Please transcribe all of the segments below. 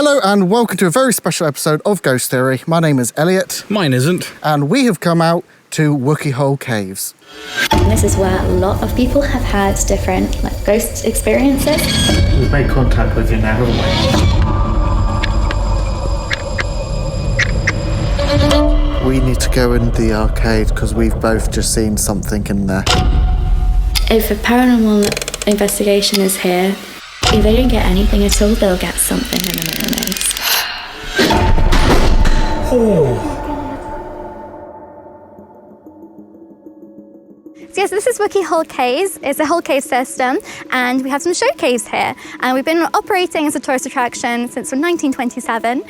Hello and welcome to a very special episode of Ghost Theory. My name is Elliot. Mine isn't. And we have come out to Wookey Hole Caves. This is where a lot of people have had different ghost experiences. We've made contact with you now, haven't We need to go in the arcade because we've both just seen something in there. If a paranormal investigation is here, if they don't get anything at all, they'll get something in a minute. Oh. So yes, this is Wookey Hole Caves. It's a whole cave system, and we have some show caves here. And we've been operating as a tourist attraction since 1927.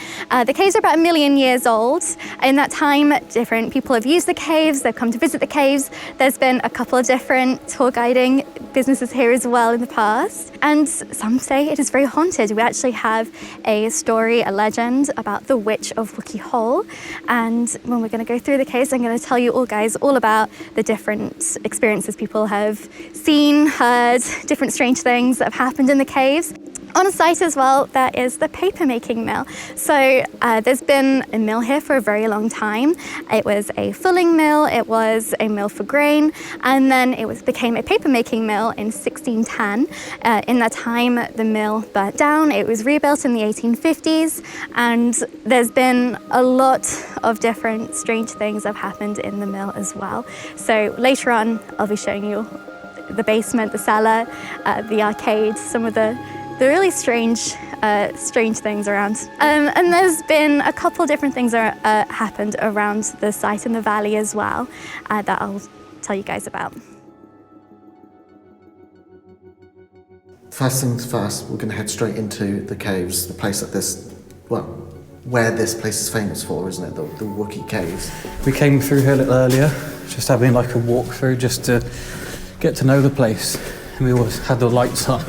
The caves are about 1 million years old. In that time, different people have used the caves, they've come to visit the caves. There's been a couple of different tour guiding businesses here as well in the past. And some say it is very haunted. We actually have a story, a legend about the witch of Wookey Hole. And when we're going to go through the caves, I'm going to tell you all guys all about the different experiences people have seen, heard, different strange things that have happened in the caves. On site as well, there is the paper making mill. So there's been a mill here for a very long time. It was a fulling mill, it was a mill for grain, and then it became a paper making mill in 1610. In that time, the mill burnt down. It was rebuilt in the 1850s, and there's been a lot of different strange things that have happened in the mill as well. So later on, I'll be showing you the basement, the cellar, the arcade, some of the really strange things around. And there's been a couple different things that happened around the site in the valley as well that I'll tell you guys about. First things first, we're going to head straight into the caves, the place that where this place is famous for, isn't it? The Wookey Caves. We came through here a little earlier, just having like a walk through just to get to know the place. And we always had the lights on.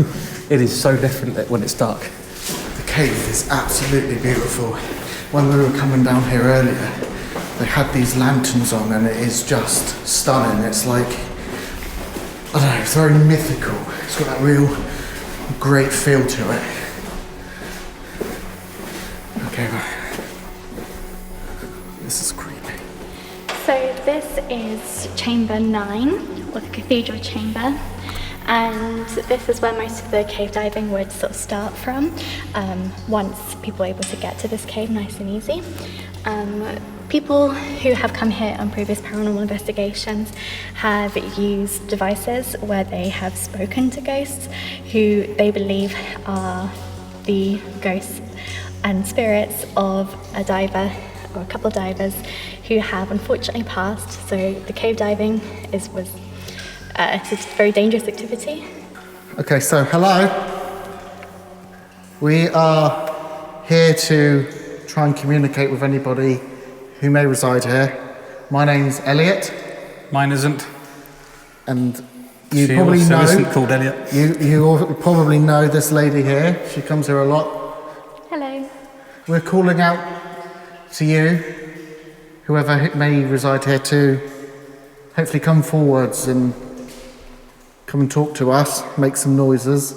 It is so different when it's dark. The cave is absolutely beautiful. When we were coming down here earlier, they had these lanterns on and it is just stunning. It's like, I don't know, it's very mythical. It's got that real great feel to it. Okay, this is creepy. So this is Chamber 9, or the Cathedral Chamber. And this is where most of the cave diving would sort of start from, once people were able to get to this cave nice and easy. People who have come here on previous paranormal investigations have used devices where they have spoken to ghosts who they believe are the ghosts and spirits of a diver or a couple of divers who have unfortunately passed. So the cave diving it's a very dangerous activity. Okay, so hello. We are here to try and communicate with anybody who may reside here. My name's Elliot. Mine isn't. And you She probably also know. isn't called Elliot. You all probably know this lady here. She comes here a lot. Hello. We're calling out to you, whoever may reside here, to hopefully come forwards and come and talk to us, make some noises.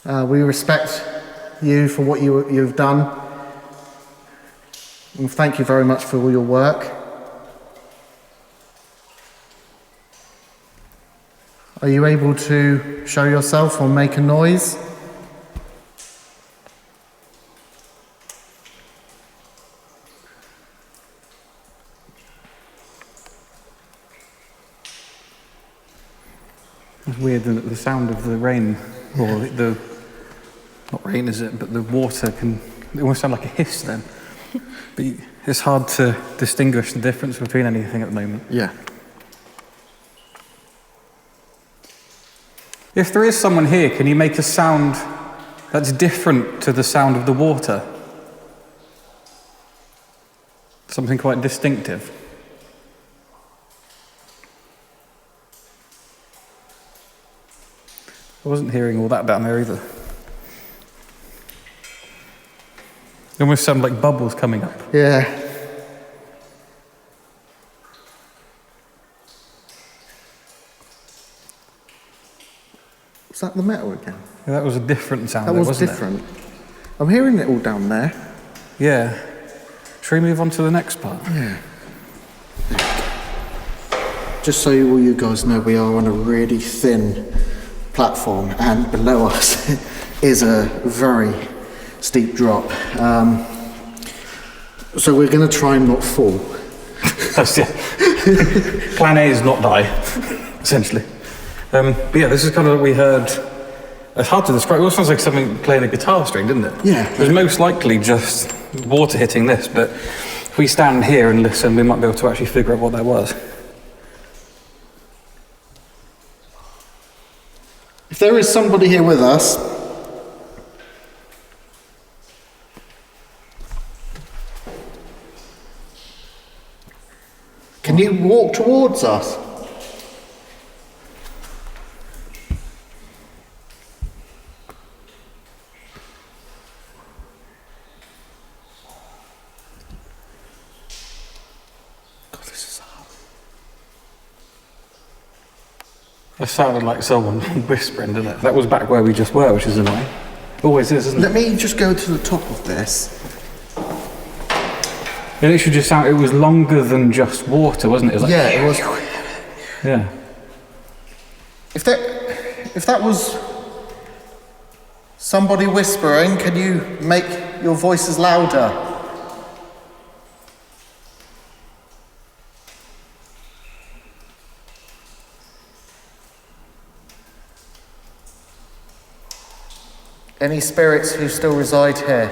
We respect you for what you've done. And thank you very much for all your work. Are you able to show yourself or make a noise? It's weird that the sound of the rain, or not rain is it, but the water it almost sound like a hiss then. But it's hard to distinguish the difference between anything at the moment. Yeah. If there is someone here, can you make a sound that's different to the sound of the water? Something quite distinctive. I wasn't hearing all that down there either. It almost sounded like bubbles coming up. Yeah. Was that the metal again? Yeah, that was a different sound. That though, was wasn't different. I'm hearing it all down there. Yeah. Should we move on to the next part? Yeah. Just so all you guys know, we are on a really thin platform, and below us is a very steep drop. So we're going to try and not fall. That's it. Plan A is not die, essentially. But yeah, this is kind of what we heard. It's hard to describe. It all sounds like something playing a guitar string, didn't it? Yeah. It was most likely just water hitting this, but if we stand here and listen, we might be able to actually figure out what that was. If there is somebody here with us, can you walk towards us? God, this is hard. That sounded like someone whispering, didn't it? That was back where we just were, which is annoying. Always is, isn't it? Let me just go to the top of this. It literally just sounded, it was longer than just water, wasn't it? It was like, Yeah, it was. yeah. If that was somebody whispering, can you make your voices louder? Any spirits who still reside here?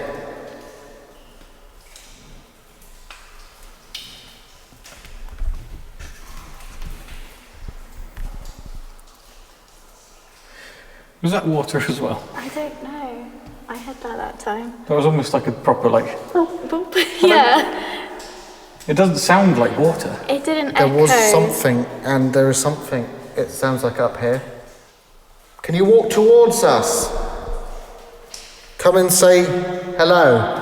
Was that water as well? I don't know. I had that time. That was almost like a proper, like... Yeah. It doesn't sound like water. It didn't There echo. was something, and there is something, it sounds like up here. Can you walk towards us? Come and say hello.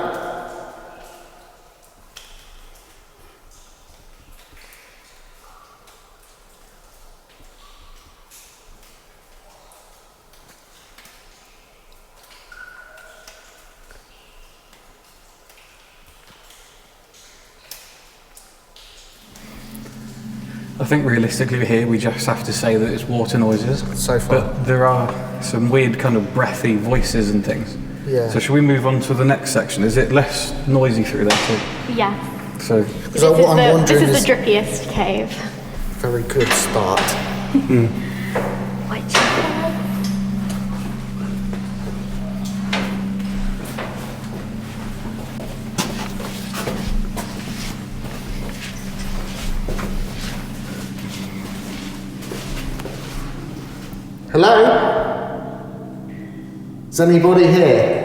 I think realistically here we just have to say that it's water noises. So far. But there are some weird kind of breathy voices and things. Yeah. So should we move on to the next section? Is it less noisy through there too? Yeah. So, Because what I'm wondering This is is the drippiest cave. very good start. White chocolate. Hello? Is anybody here?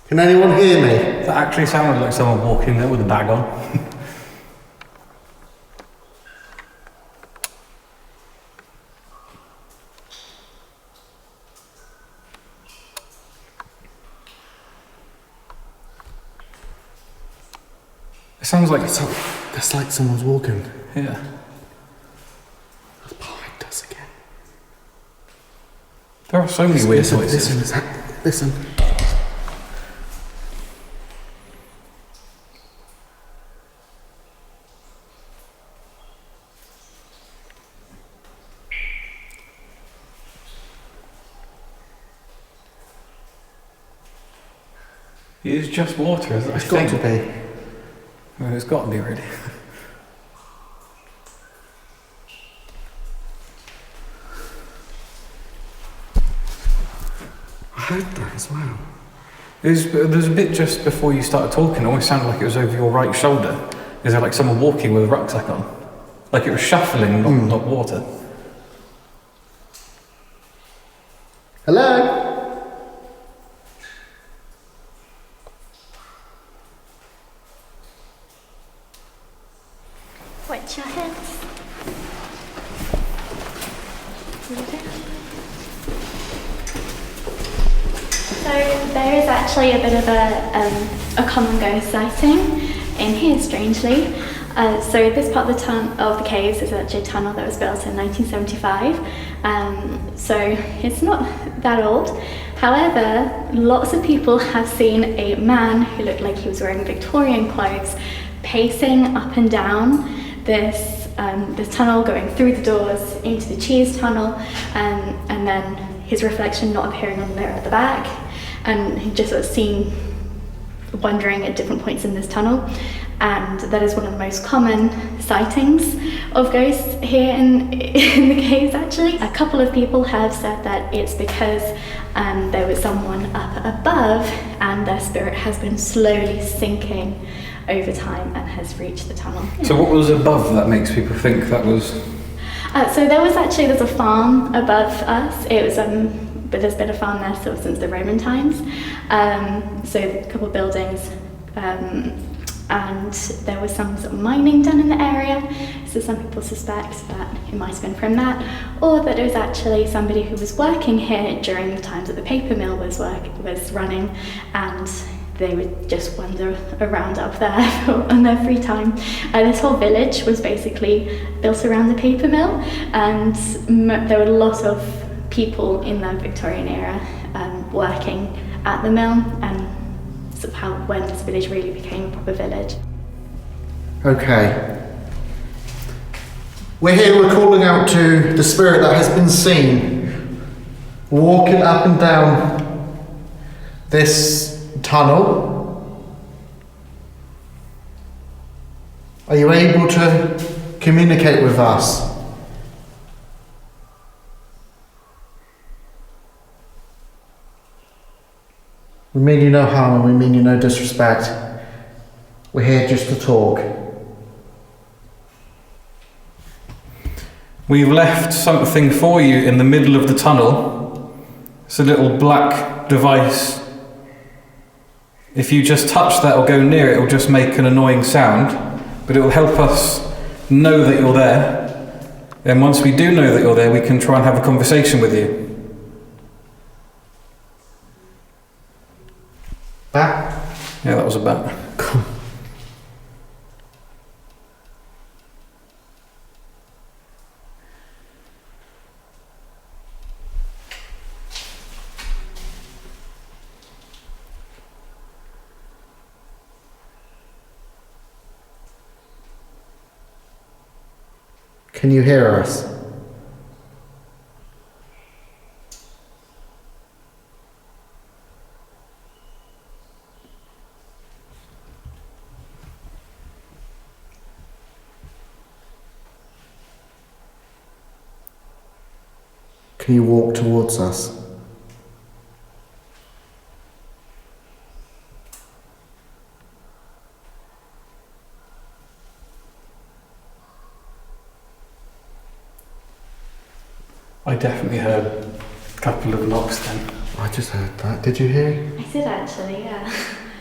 Can anyone hear me? that actually sounded like someone walking there with a bag on. It sounds like That's like someone's walking. yeah. Behind us again. There are so many weird voices. Listen. It is just water, isn't it? It's got to be. Well, it's got to be really. I heard that as well. There's a bit just before you started talking, it almost sounded like it was over your right shoulder. Is there like someone walking with a rucksack on? Like it was shuffling, not water. Hello? Wet your hands. So there is actually a bit of a common ghost sighting in here, strangely. So this part of the caves is actually a tunnel that was built in 1975. So it's not that old. However, lots of people have seen a man who looked like he was wearing Victorian clothes pacing up and down this tunnel, going through the doors into the cheese tunnel, and then his reflection not appearing on the mirror at the back, and he just sort of seen wandering at different points in this tunnel. And that is one of the most common sightings of ghosts here in the caves, actually. A couple of people have said that it's because there was someone up above and their spirit has been slowly sinking over time and has reached the tunnel. So what was above that makes people think that was? So there's a farm above us. It was but there's been a farm there sort of since the Roman times. So a couple of buildings, and there was some sort of mining done in the area. So some people suspect that it might have been from that, or that it was actually somebody who was working here during the times that the paper mill was running, and they would just wander around up there on their free time. This whole village was basically built around the paper mill, and there were a lot of people in the Victorian era working at the mill, and sort of when this village really became a proper village. Okay. We're here, we're calling out to the spirit that has been seen walking up and down this tunnel. Are you able to communicate with us? We mean you no harm and we mean you no disrespect. We're here just to talk. We've left something for you in the middle of the tunnel. It's a little black device. If you just touch that or go near it, it'll just make an annoying sound, but it will help us know that you're there. And once we do know that you're there, we can try and have a conversation with you. Bat? Yeah, that was a bat. Cool. Can you hear us? Can you walk towards us? I definitely heard a couple of knocks then. I just heard that. Did you hear? I did actually, yeah.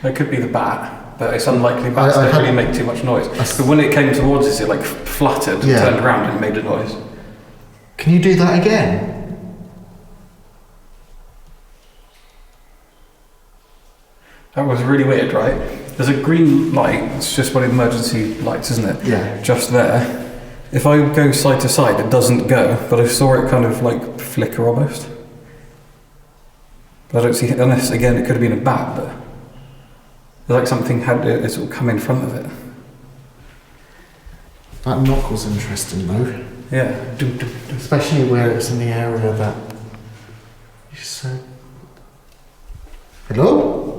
It could be the bat, but it's unlikely bats don't really make too much noise. But when it came towards us, it like fluttered and turned around and made a noise. Can you do that again? That was really weird, right? There's a green light, it's just one of the emergency lights, isn't it? Yeah. Just there. If I go side to side, it doesn't go, but I saw it kind of like flicker almost. But I don't see, unless again it could have been a bat, but it's like something had it sort of come in front of it. That knock was interesting though. Yeah. Especially where it's in the area that you said. Hello?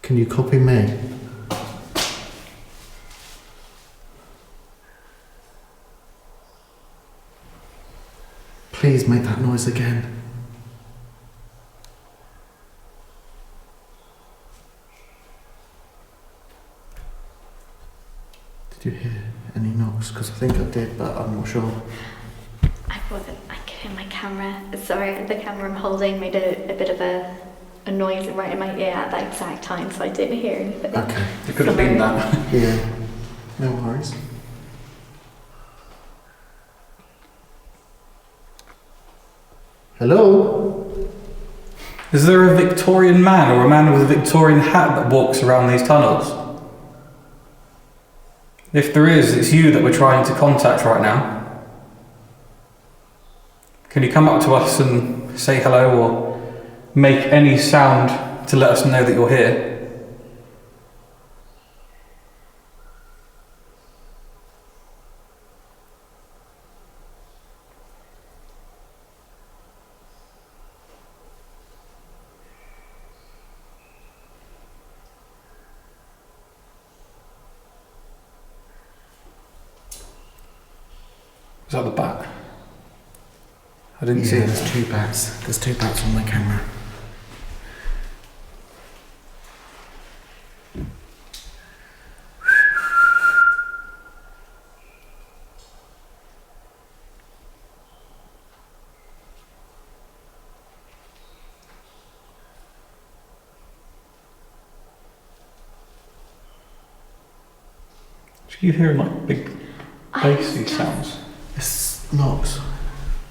Can you copy me? Please make that noise again. Did you hear any knocks? Because I think I did, but I'm not sure. I could hear my camera. Sorry, the camera I'm holding made a bit of a noise right in my ear at that exact time, so I didn't hear anything. Okay. It could have been that. Yeah. No worries. Hello? Is there a Victorian man or a man with a Victorian hat that walks around these tunnels? If there is, it's you that we're trying to contact right now. Can you come up to us and say hello or make any sound to let us know that you're here? Is that the bat? I didn't see it. There's two bats. There's two bats on my camera. Do you hear like big bassy sounds? It's knocks.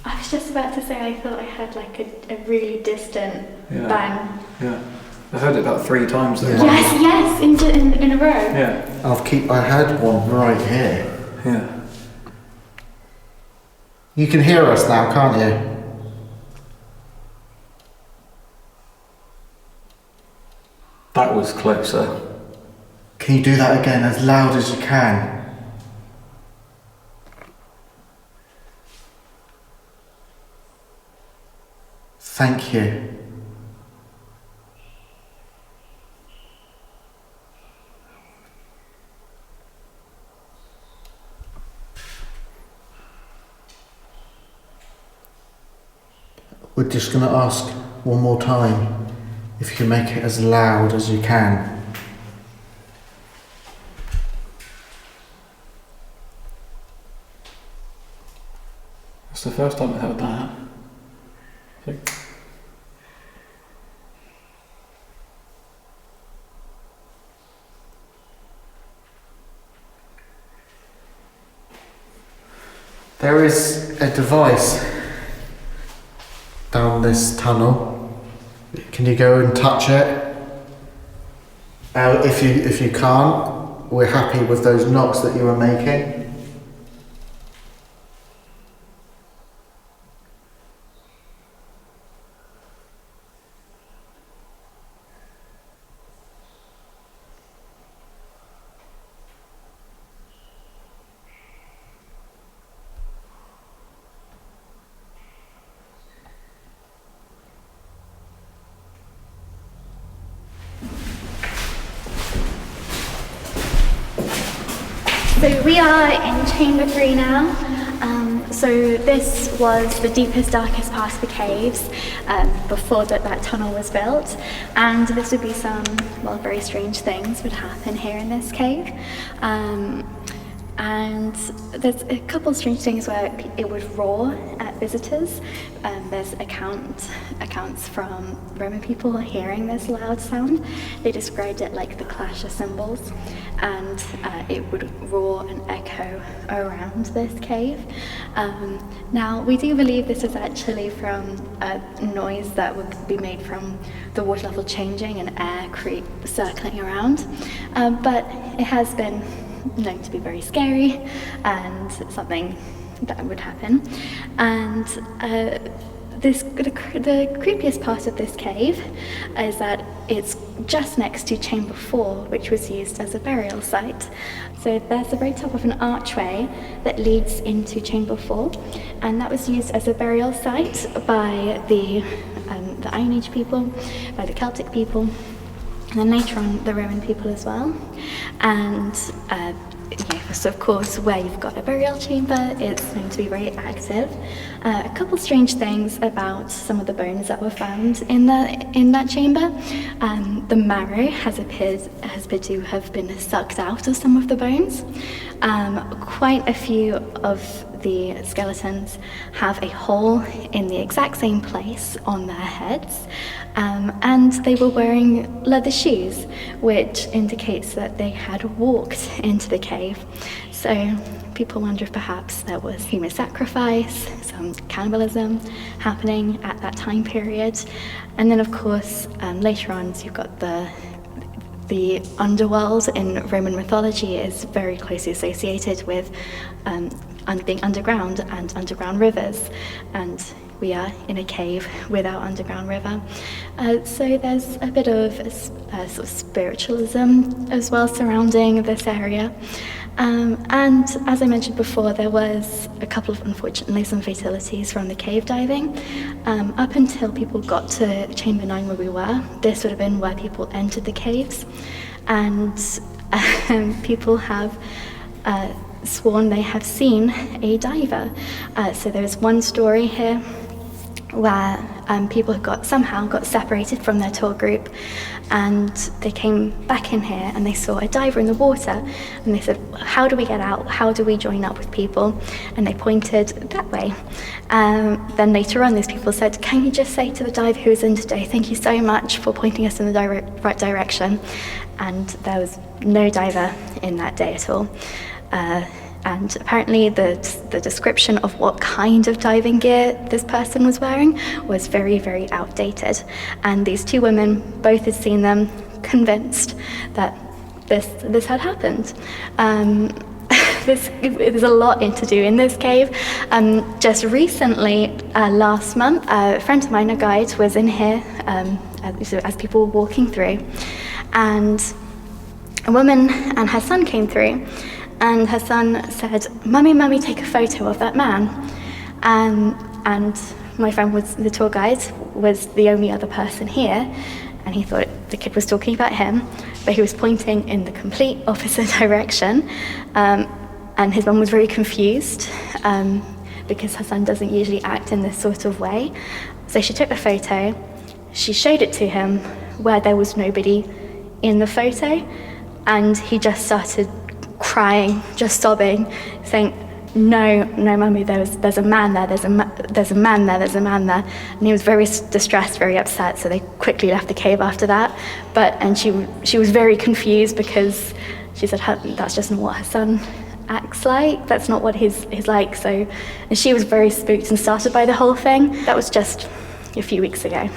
I was just about to say I thought I heard like a really distant Yeah. bang. Yeah. I've heard it about 3 times though. Yeah. Yes, in a row. Yeah. I had one right here. Yeah. You can hear us now, can't you? That was closer. Can you do that again as loud as you can? Thank you. We're just going to ask one more time if you can make it as loud as you can. That's the first time I heard that. There is a device down this tunnel. Can you go and touch it? If you can't, we're happy with those knocks that you were making. So we are in Chamber 3 now. So this was the deepest, darkest part of the caves before that tunnel was built. And this would be some, well, very strange things would happen here in this cave. And there's a couple of strange things where it would roar at visitors. There's accounts from Roman people hearing this loud sound. They described it like the clash of cymbals, and it would roar and echo around this cave. Now, we do believe this is actually from a noise that would be made from the water level changing and air circling around, but it has been known to be very scary and something that would happen. And the creepiest part of this cave is that it's just next to Chamber 4, which was used as a burial site. So there's the very top of an archway that leads into Chamber 4, and that was used as a burial site by the Iron Age people, by the Celtic people, and then later on the Roman people as well. And so of course where you've got a burial chamber, it's known to be very active. A couple strange things about some of the bones that were found in that chamber. The marrow has appeared to have been sucked out of some of the bones. Quite a few of the skeletons have a hole in the exact same place on their heads, and they were wearing leather shoes, which indicates that they had walked into the cave. So people wonder if perhaps there was human sacrifice, some cannibalism happening at that time period. And then, of course, later on, so you've got the underworld in Roman mythology is very closely associated with being underground and underground rivers. And we are in a cave without underground river. So there's a bit of sort of spiritualism as well surrounding this area. And as I mentioned before, there was a couple of, unfortunately, some fatalities from the cave diving. Up until people got to Chamber 9 where we were, this would have been where people entered the caves. And people have sworn they have seen a diver. So there's one story here where people somehow got separated from their tour group, and they came back in here and they saw a diver in the water, and they said, how do we get out? How do we join up with people? And they pointed that way. Then later on, these people said, can you just say to the diver who is in today, thank you so much for pointing us in the right direction? And there was no diver in that day at all. And apparently the description of what kind of diving gear this person was wearing was very, very outdated. And these two women both had seen them, convinced that this had happened. There's a lot to do in this cave. Just recently, last month, a friend of mine, a guide, was in here as people were walking through. And a woman and her son came through. And her son said, Mummy, take a photo of that man. And my friend, the tour guide, was the only other person here. And he thought the kid was talking about him, but he was pointing in the complete opposite direction. And his mum was very confused because her son doesn't usually act in this sort of way. So she took the photo, she showed it to him where there was nobody in the photo, and he just started crying, just sobbing, saying, no, Mummy, there's a man there, there's a man there. And he was very distressed, very upset, so they quickly left the cave after that. And she was very confused because she said that's just not what her son acts like, that's not what he's like. And she was very spooked and startled by the whole thing. That was just a few weeks ago.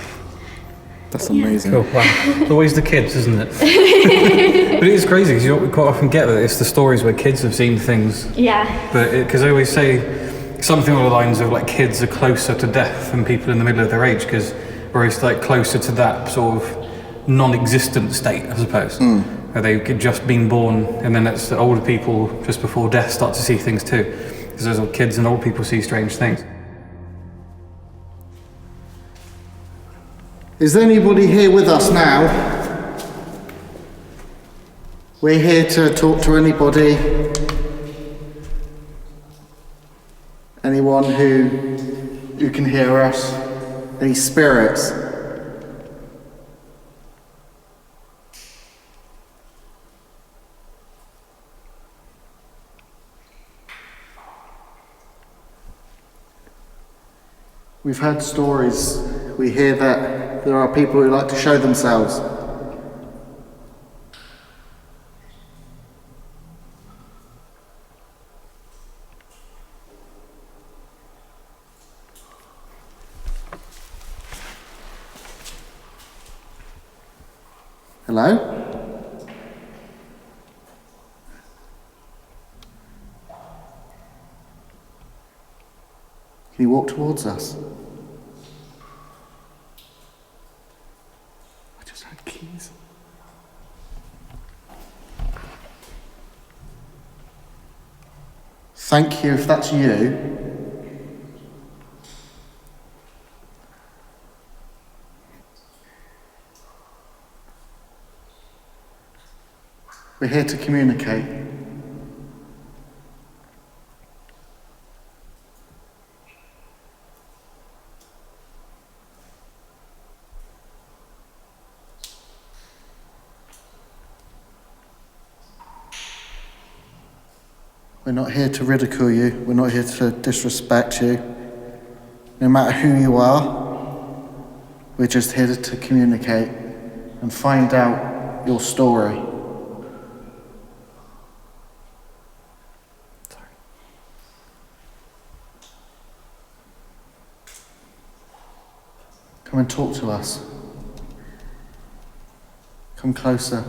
That's amazing. Cool. Wow. It's always the kids, isn't it? But it is crazy because you know, we quite often get that it's the stories where kids have seen things. Yeah. But because I always say something along the lines of like kids are closer to death than people in the middle of their age because we're always like closer to that sort of non-existent state, I suppose. Where they've just been born, and then it's the older people just before death start to see things too. Because those old kids and old people see strange things. Is there anybody here with us now? We're here to talk to anybody, anyone who can hear us, any spirits. We've heard stories, we hear that there are people who like to show themselves. Hello? Can you walk towards us? I just heard keys. Thank you if that's you. We're here to communicate. We're not here to ridicule you. We're not here to disrespect you. No matter who you are, we're just here to communicate and find out your story. Come and talk to us. Come closer.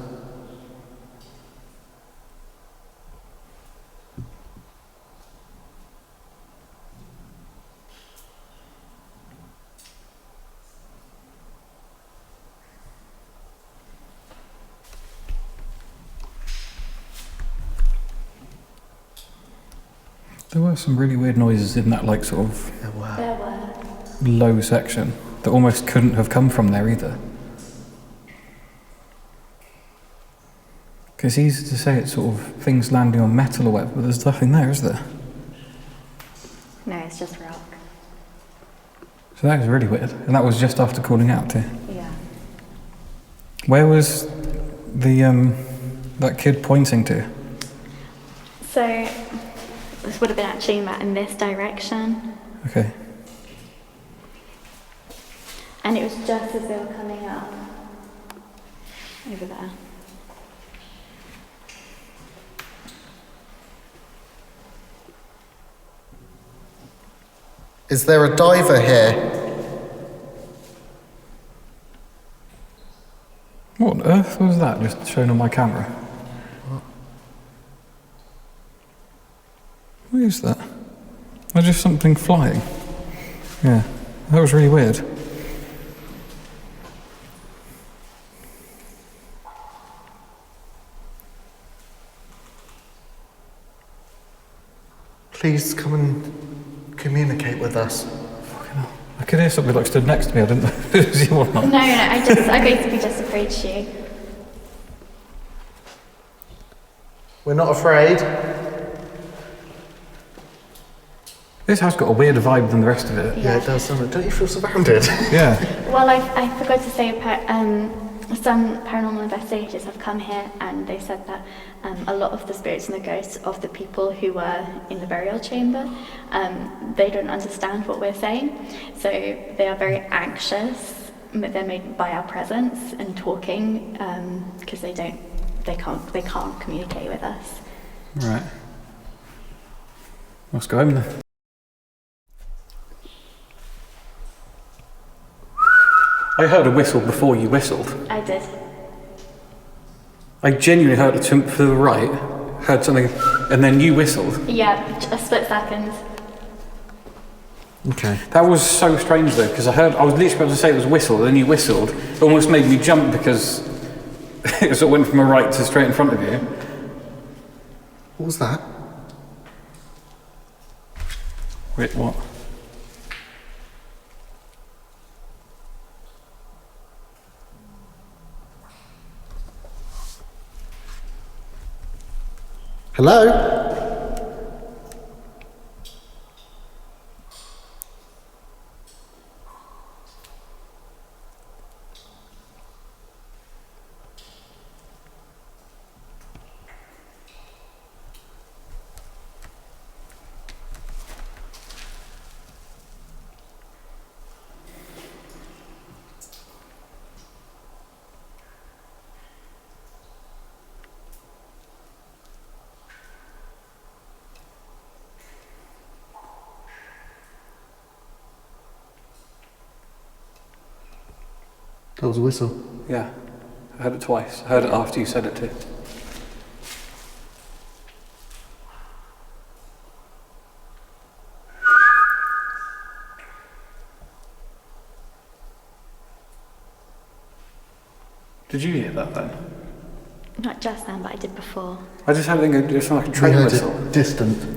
There were some really weird noises in that, like, sort of There were. There were. low section that almost couldn't have come from there either. It's easy to say it's sort of things landing on metal or whatever, but there's nothing there, is there? No, it's just rock. So that was really weird. And that was just after calling out too. Yeah. Where was the that kid pointing to? So this would have been actually in this direction, Okay. and it was just as they were coming up over there. Is there a diver here? What on earth was that just shown on my camera? What is that? There's just something flying. Yeah, that was really weird. Please come and communicate with us. Fucking hell. I could hear something like stood next to me. I didn't know if it was you or not. No, I basically just approached you. We're not afraid. This house got a weirder vibe than the rest of it. Yeah, it does, doesn't it? Don't you feel surrounded? Yeah. Well, I forgot to say, some paranormal investigators have come here and they said that a lot of the spirits and the ghosts of the people who were in the burial chamber, they don't understand what we're saying. So they are very anxious. They're made by our presence and talking because they can't communicate with us. Right. Let's go home then. I heard a whistle before you whistled. I did. I genuinely heard it to the right, heard something, and then you whistled. Yeah, a split second. Okay. That was so strange though, because I was literally about to say it was a whistle, and then you whistled. It almost made me jump because it sort of went from a right to straight in front of you. What was that? Wait, what? Hello? That was a whistle. Yeah, I heard it twice. I heard it after you said it too. Did you hear that then? Not just then, but I did before. I just had it think it sounded like a We train heard whistle. it distant.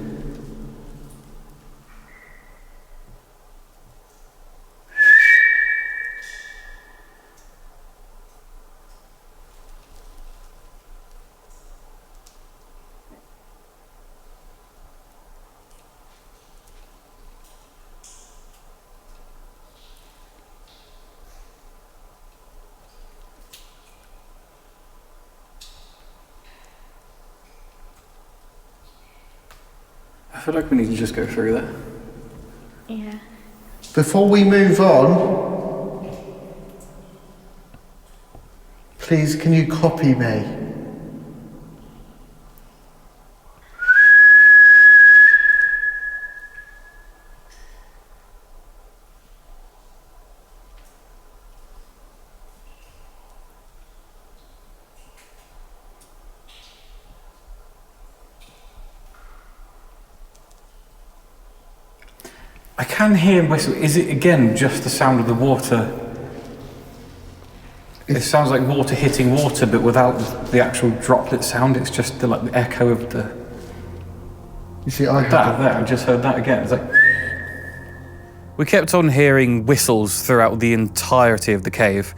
I feel like we need to just go through that. Yeah. Before we move on, please can you copy me? can hear whistle. Is it again just the sound of the water? It sounds like water hitting water, but without the actual droplet sound. It's just the echo of the. You see, I just heard that again. It's like. We kept on hearing whistles throughout the entirety of the cave.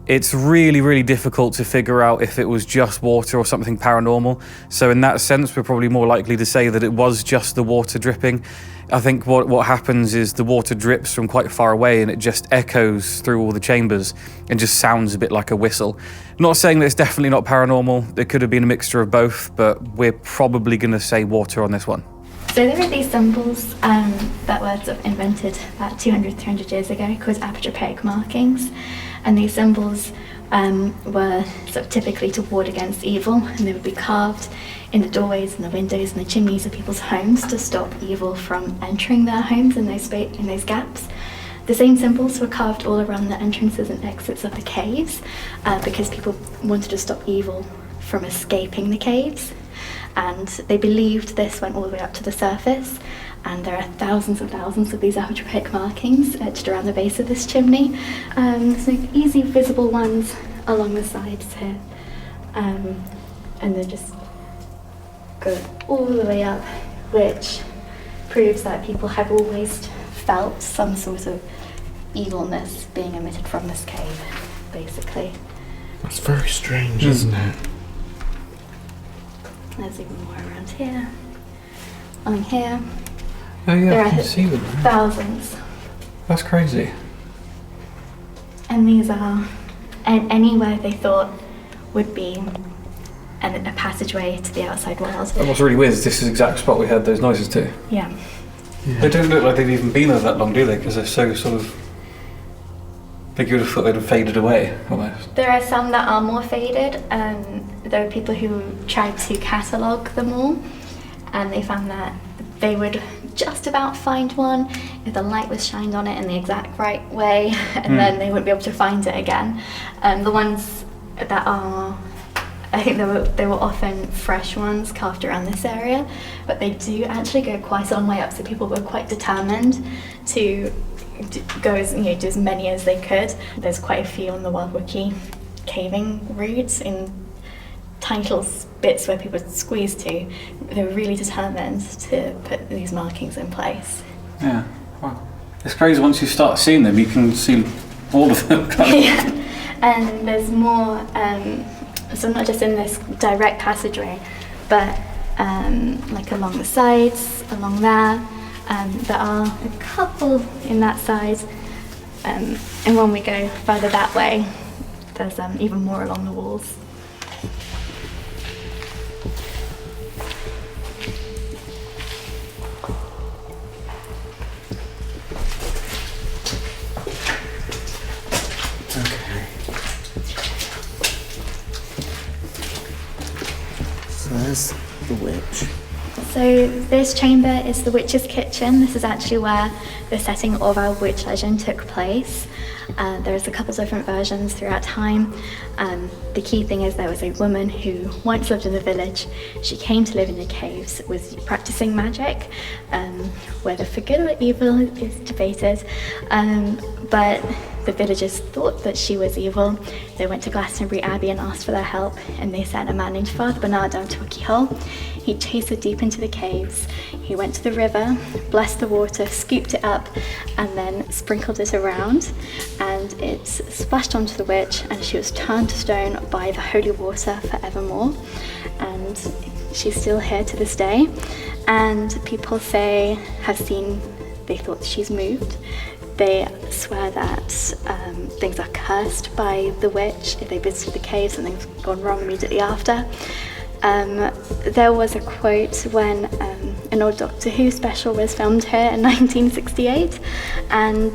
It's really, really difficult to figure out if it was just water or something paranormal. So in that sense, we're probably more likely to say that it was just the water dripping. I think what happens is the water drips from quite far away and it just echoes through all the chambers and just sounds a bit like a whistle. Not saying that it's definitely not paranormal. It could have been a mixture of both, but we're probably going to say water on this one. So there are these symbols that were sort of invented about 200, 300 years ago called apotropaic markings. And these symbols were sort of typically to ward against evil, and they would be carved in the doorways and the windows and the chimneys of people's homes to stop evil from entering their homes in those gaps. The same symbols were carved all around the entrances and exits of the caves because people wanted to stop evil from escaping the caves. And they believed this went all the way up to the surface, and there are thousands and thousands of these apotropaic markings etched around the base of this chimney. So easy visible ones along the sides here, and they just go all the way up, which proves that people have always felt some sort of evilness being emitted from this cave, basically. That's very strange, isn't it? There's even more around here. On here. Oh yeah, There I can are see them. thousands. That's crazy. And these are anywhere they thought would be a passageway to the outside world. And what's really weird is this is the exact spot we heard those noises to. Yeah. They don't look like they've even been there that long, do they? Because they're so sort of. I think you would have thought they'd have faded away, almost. There are some that are more faded. There are people who tried to catalogue them all, and they found that they would just about find one if the light was shined on it in the exact right way, and then they wouldn't be able to find it again. The ones that are, I think they were often fresh ones carved around this area, but they do actually go quite a long way up, so people were quite determined to go do as many as they could. There's quite a few on the Wild Wookey caving routes in tiny little bits where people would squeeze to. They were really determined to put these markings in place. Yeah, wow. It's crazy once you start seeing them, you can see all of them. Yeah, and there's more, so not just in this direct passageway, but like along the sides, along there. There are a couple in that side, and when we go further that way, there's even more along the walls. Okay. So there's the witch. So this chamber is the witch's kitchen. This is actually where the setting of our witch legend took place. There's a couple of different versions throughout time. The key thing is there was a woman who once lived in the village. She came to live in the caves, was practicing magic, whether for good or evil is debated. But the villagers thought that she was evil. They went to Glastonbury Abbey and asked for their help, and they sent a man named Father Bernard down to Wookey Hole. He chased her deep into the caves. He went to the river, blessed the water, scooped it up, and then sprinkled it around, and it splashed onto the witch, and she was turned to stone by the holy water forevermore. And she's still here to this day. And people they thought she's moved. They swear that things are cursed by the witch if they visited the caves, something's gone wrong immediately after. There was a quote when an old Doctor Who special was filmed here in 1968, and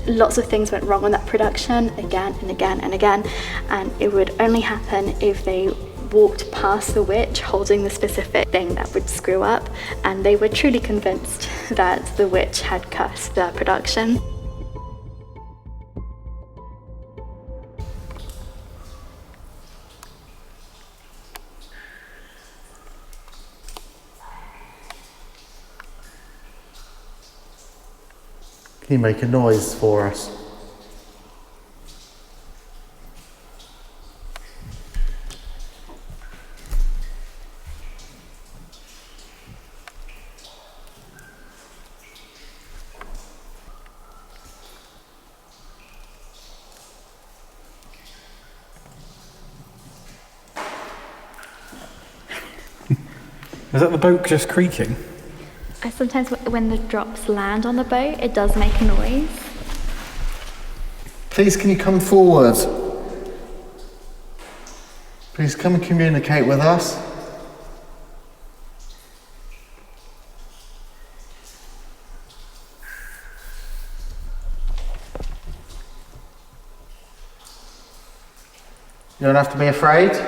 lots of things went wrong on that production again and again and again, and it would only happen if they walked past the witch holding the specific thing that would screw up, and they were truly convinced that the witch had cursed their production. Can you make a noise for us? Is that the boat just creaking? Sometimes when the drops land on the boat, it does make a noise. Please, can you come forward? Please come and communicate with us. You don't have to be afraid.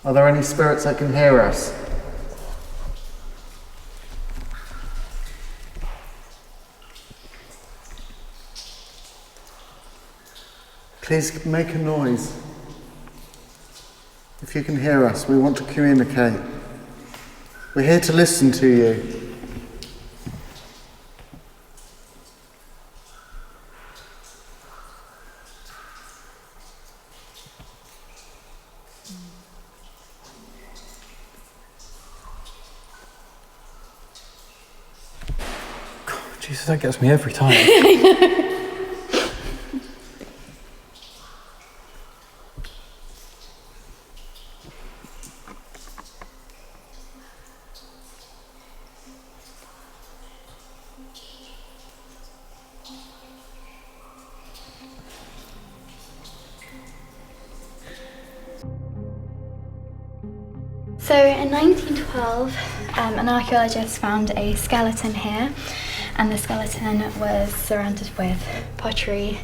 Are there any spirits that can hear us? Please make a noise. If you can hear us, we want to communicate. We're here to listen to you. Jesus, that gets me every time. So in 1912, an archaeologist found a skeleton here, and the skeleton was surrounded with pottery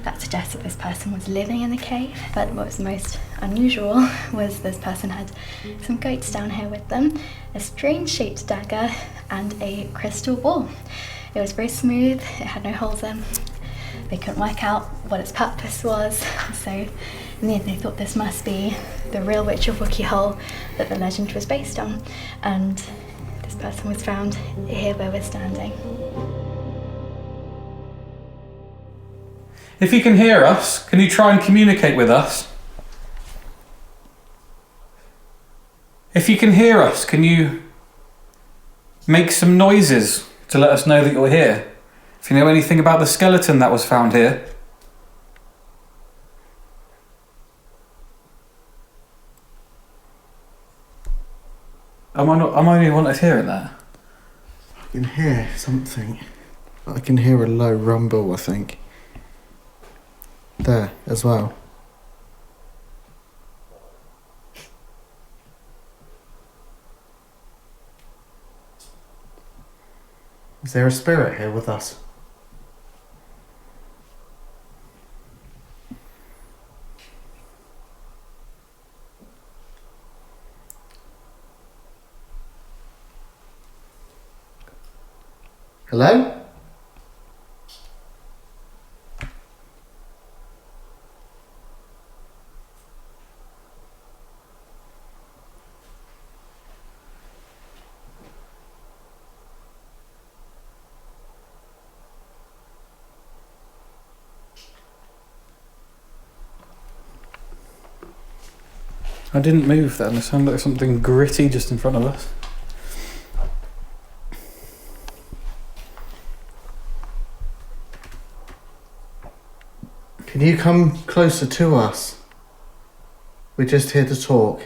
that suggested this person was living in the cave. But what was most unusual was this person had some goats down here with them, a strange shaped dagger, and a crystal ball. It was very smooth, it had no holes in. They couldn't work out what its purpose was, so in the end they thought this must be the real witch of Wookey Hole that the legend was based on. And this person was found here where we're standing. If you can hear us, can you try and communicate with us? If you can hear us, can you make some noises to let us know that you're here? If you know anything about the skeleton that was found here. Am I the only one that's hearing that? I can hear something. I can hear a low rumble, I think. There, as well. Is there a spirit here with us? Hello? I didn't move then. It sounded like something gritty just in front of us. Can you come closer to us? We're just here to talk.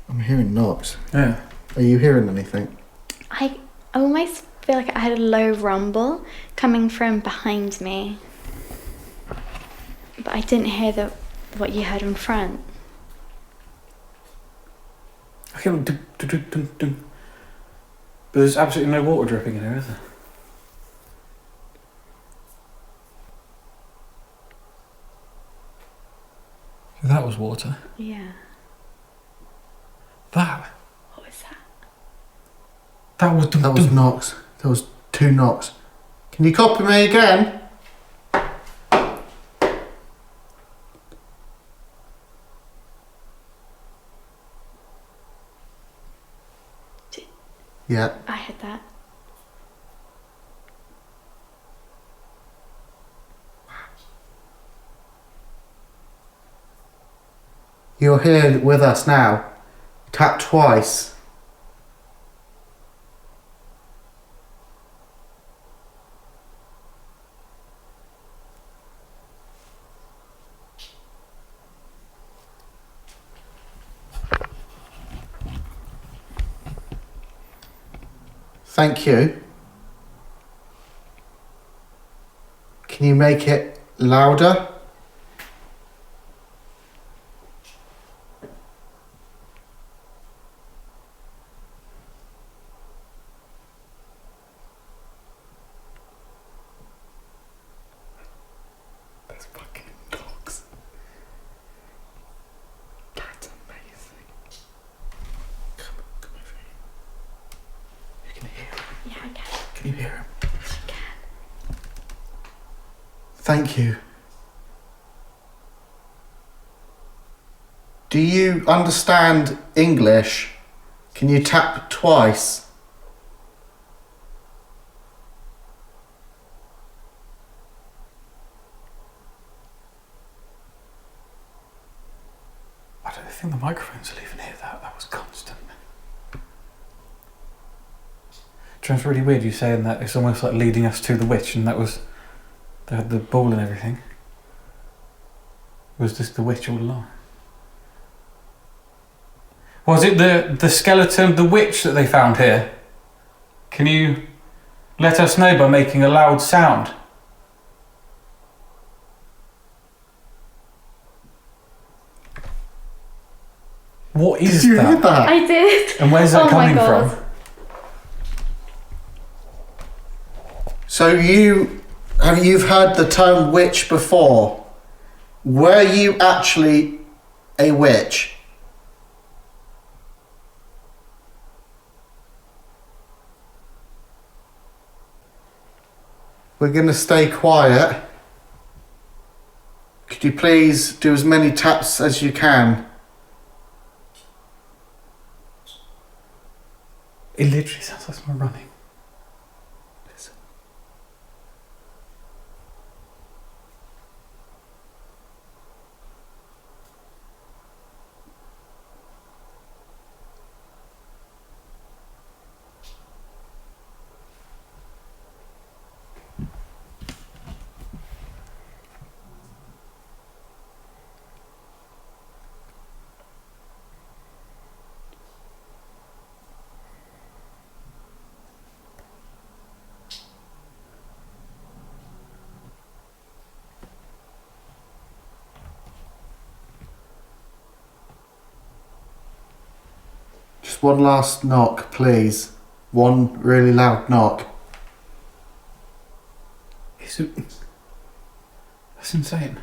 I'm hearing knocks. Yeah. Are you hearing anything? I almost feel like I had a low rumble coming from behind me, but I didn't hear what you heard in front. Okay, well, dum, dum, dum, dum, dum. But there's absolutely no water dripping in here, is there? So that was water. Yeah. That What was that? was dum, That was dum. knocks. There was 2 knocks. Can you copy me again? Yeah. I heard that. You're here with us now. Tap twice. Thank you. Can you make it louder? There's fucking dogs. That's amazing. Come over here. You can hear him. Yeah, I can. Can you hear him? Thank you. Do you understand English? Can you tap twice? I don't think the microphones will even hear that. That was constant. It's really weird you saying that. It's almost like leading us to the witch, and that was they had the ball and everything. Was this the witch all along? Was it the skeleton of the witch that they found here? Can you let us know by making a loud sound? What is Did you hear that? that? I did. And where's that Oh my coming God. from? So you've heard the term witch before. Were you actually a witch? We're going to stay quiet. Could you please do as many taps as you can? It literally sounds like someone running. Listen. Just one last knock, please. One really loud knock. That's insane.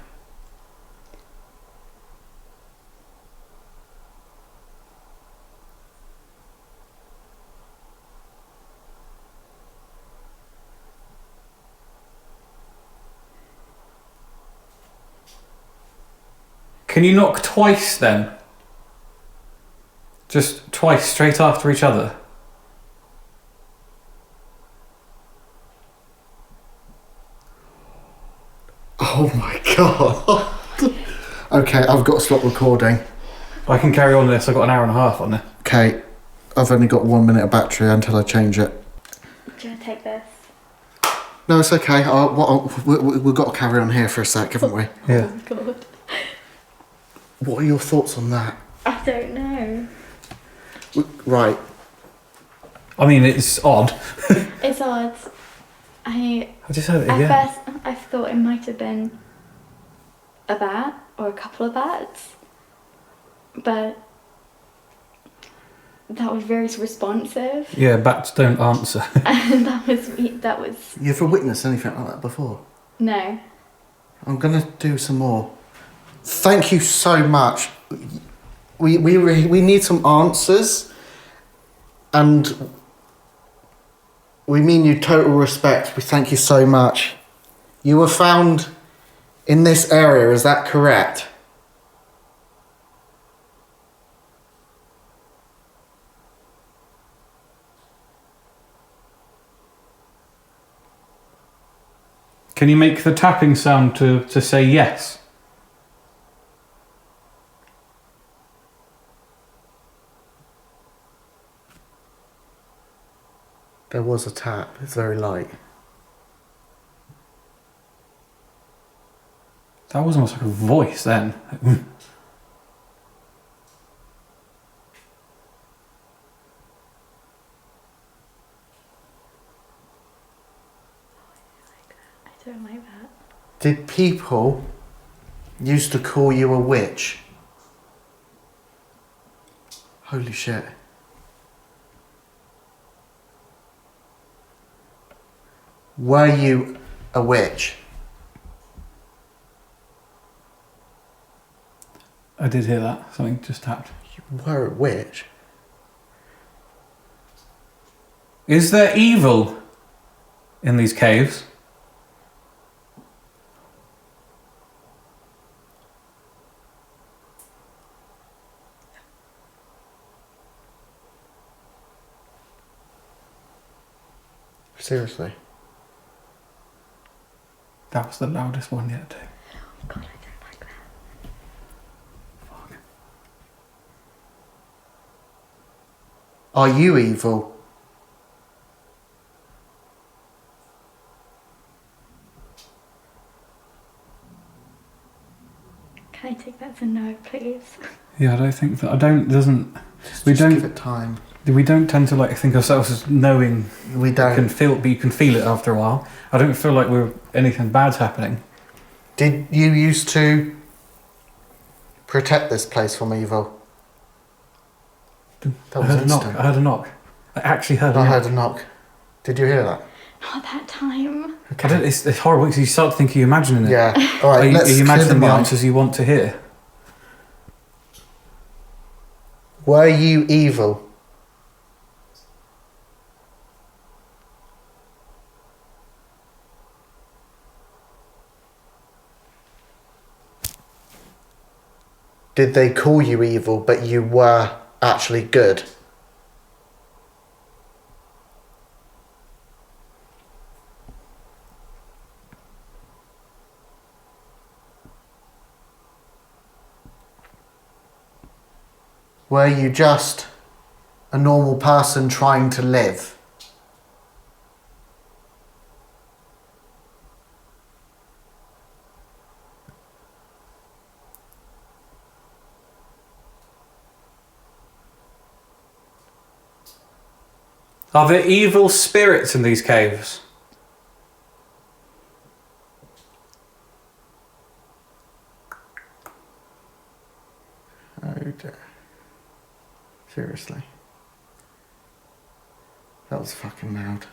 Can you knock twice then? Just twice straight after each other? Oh my god. Okay, I've got to stop recording. I can carry on this. I've got an hour and a half on it. Okay, I've only got 1 minute of battery until I change it. Do you want to take this? No, it's okay. We've got to carry on here for a sec, haven't we? Yeah. Oh God. What are your thoughts on that? I don't know. Right. I mean, it's odd. It's odd. I just heard it At again. first, I thought it might have been a bat or a couple of bats, but that was very responsive, Yeah, bats don't answer. and that was You ever witnessed anything like that before? no. I'm gonna do some more. Thank you so much. We need some answers, and we mean you total respect. We thank you so much. You were found in this area, is that correct? Can you make the tapping sound to say yes? There was a tap. It's very light. That was almost like a voice then. I don't like that. Did people used to call you a witch? Holy shit. Were you a witch? I did hear that. Something just tapped. You were a witch? Is there evil in these caves? Seriously? That was the loudest one yet, too. Oh God, I don't like that. Fuck. Are you evil? Can I take that as a no, please? Yeah, I don't think that. I don't. Doesn't. Just We don't- give it time. We don't tend to like think ourselves as knowing. We don't. Can feel. But you can feel it after a while. I don't feel like we're anything bad's happening. Did you used to protect this place from evil? That I was heard a knock. instant. I heard a knock. I actually heard. I a heard knock. a knock. Did you hear that? Not that time. I don't, it's horrible because you start thinking you're imagining it. Yeah. All right. Are you, Let's are you clear the imagining the mind. answers you want to hear? Were you evil? Did they call you evil, but you were actually good? Were you just a normal person trying to live? Are there evil spirits in these caves? Oh dear. Seriously. That was fucking loud.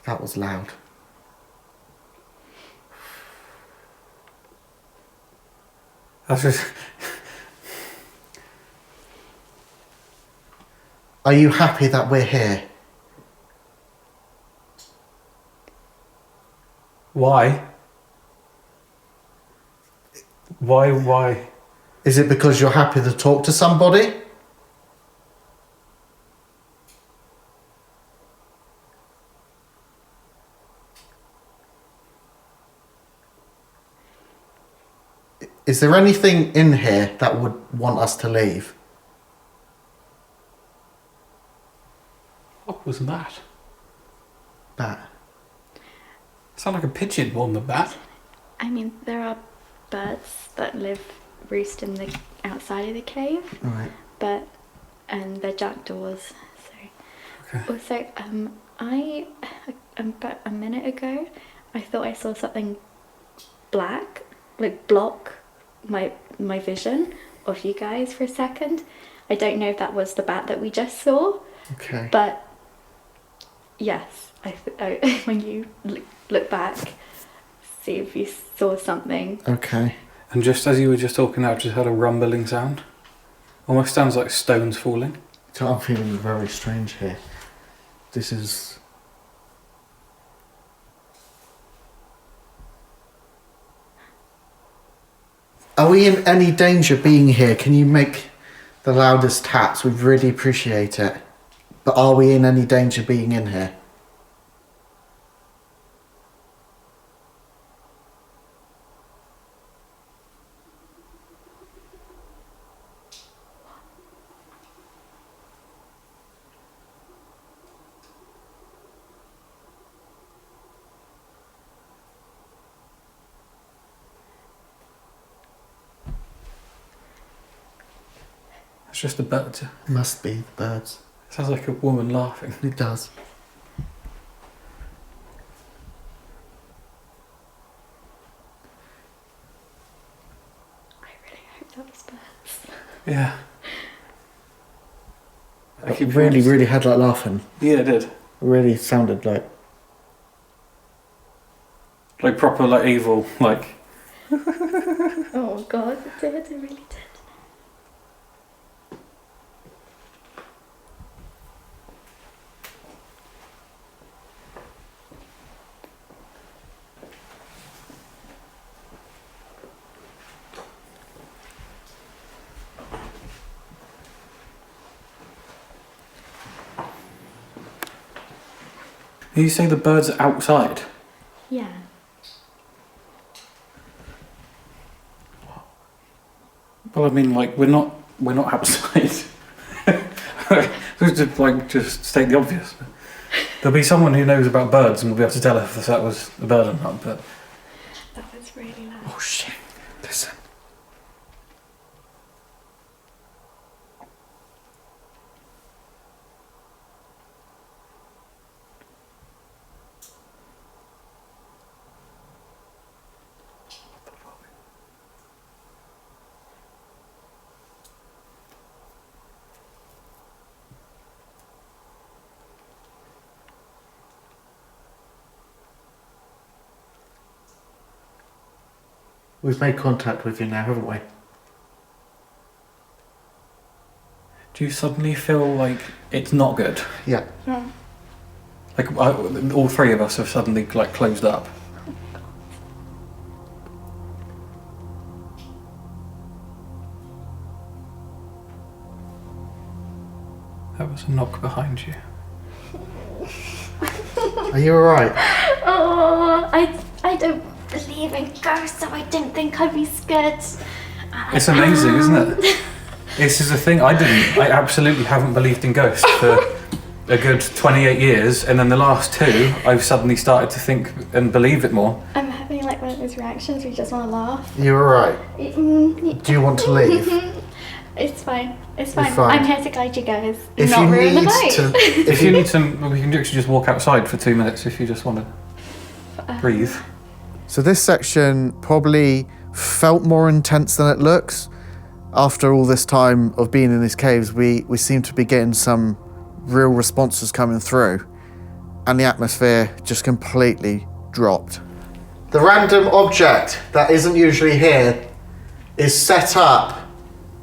That was loud. That's just. Are you happy that we're here? Why? Why? Is it because you're happy to talk to somebody? Is there anything in here that would want us to leave? What was that? Bat. Sound like a pigeon more than a bat. I mean, there are birds that roost in the outside of the cave, Right. but they're jackdaws. So Also, about a minute ago, I thought I saw something black, like block my vision of you guys for a second. I don't know if that was the bat that we just saw. Okay. But yes, when you look back, see if you saw something. Okay. And just as you were just talking, I just heard a rumbling sound. Almost sounds like stones falling. So I'm feeling very strange here. This is... Are we in any danger being here? Can you make the loudest taps? We'd really appreciate it. But are we in any danger being in here? It's just a bird. Must be the birds. Sounds like a woman laughing. It does. I really hope that was birds. Yeah. It really had like laughing. Yeah, it did. It really sounded like... Like proper, like evil, like... Oh God, it did. It really did. You say the birds are outside? Yeah. Well, I mean, like, we're not outside. Just state the obvious. There'll be someone who knows about birds and will be able to tell us if that was a bird or not, but... That was really loud. Oh shit, listen. We've made contact with you now, haven't we? Do you suddenly feel like it's not good? Yeah. Like, all three of us have suddenly, like, closed up. That was a knock behind you. Are you alright? Oh, I don't believe in ghosts, so I didn't think I'd be scared. It's amazing, isn't it? This is the thing, I absolutely haven't believed in ghosts for a good 28 years, and then the last 2, I've suddenly started to think and believe it more. I'm having like one of those reactions where you just want to laugh. You're alright. Do you want to leave? It's fine. It's fine. fine. I'm here to guide you guys. If not you ruin the need night. to, If you need some, we can actually just walk outside for 2 minutes if you just want to breathe. So this section probably felt more intense than it looks. After all this time of being in these caves, we seem to be getting some real responses coming through, and the atmosphere just completely dropped. The random object that isn't usually here is set up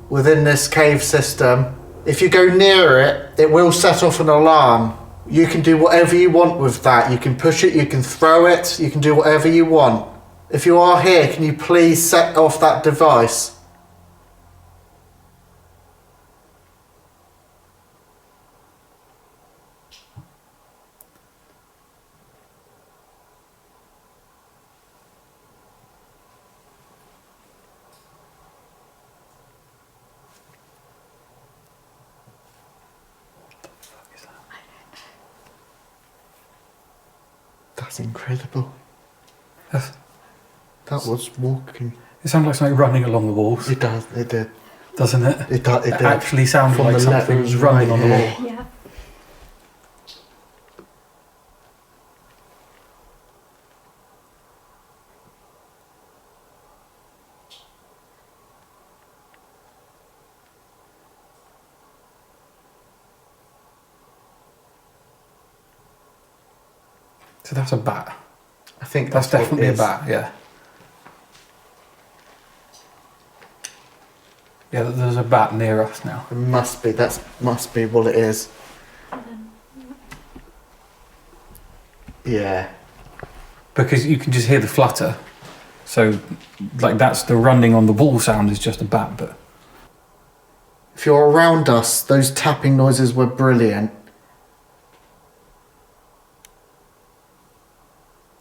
within this cave system. If you go near it, it will set off an alarm. You can do whatever you want with that. You can push it, you can throw it, you can do whatever you want. If you are here, can you please set off that device? That's incredible. Yes. That was walking. It sounded like something running along the walls, It does, it did. doesn't it? It did. It actually sounded From like the something was levels running right on the here. wall. Yeah. So that's a bat. I think That's what it definitely a is. bat, yeah. Yeah, there's a bat near us now. It must be. That must be what it is. Yeah. Because you can just hear the flutter. So, like, that's the running on the wall sound is just a bat, but... If you're around us, those tapping noises were brilliant.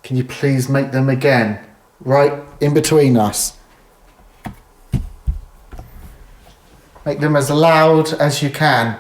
Can you please make them again? Right in between us. Make them as loud as you can.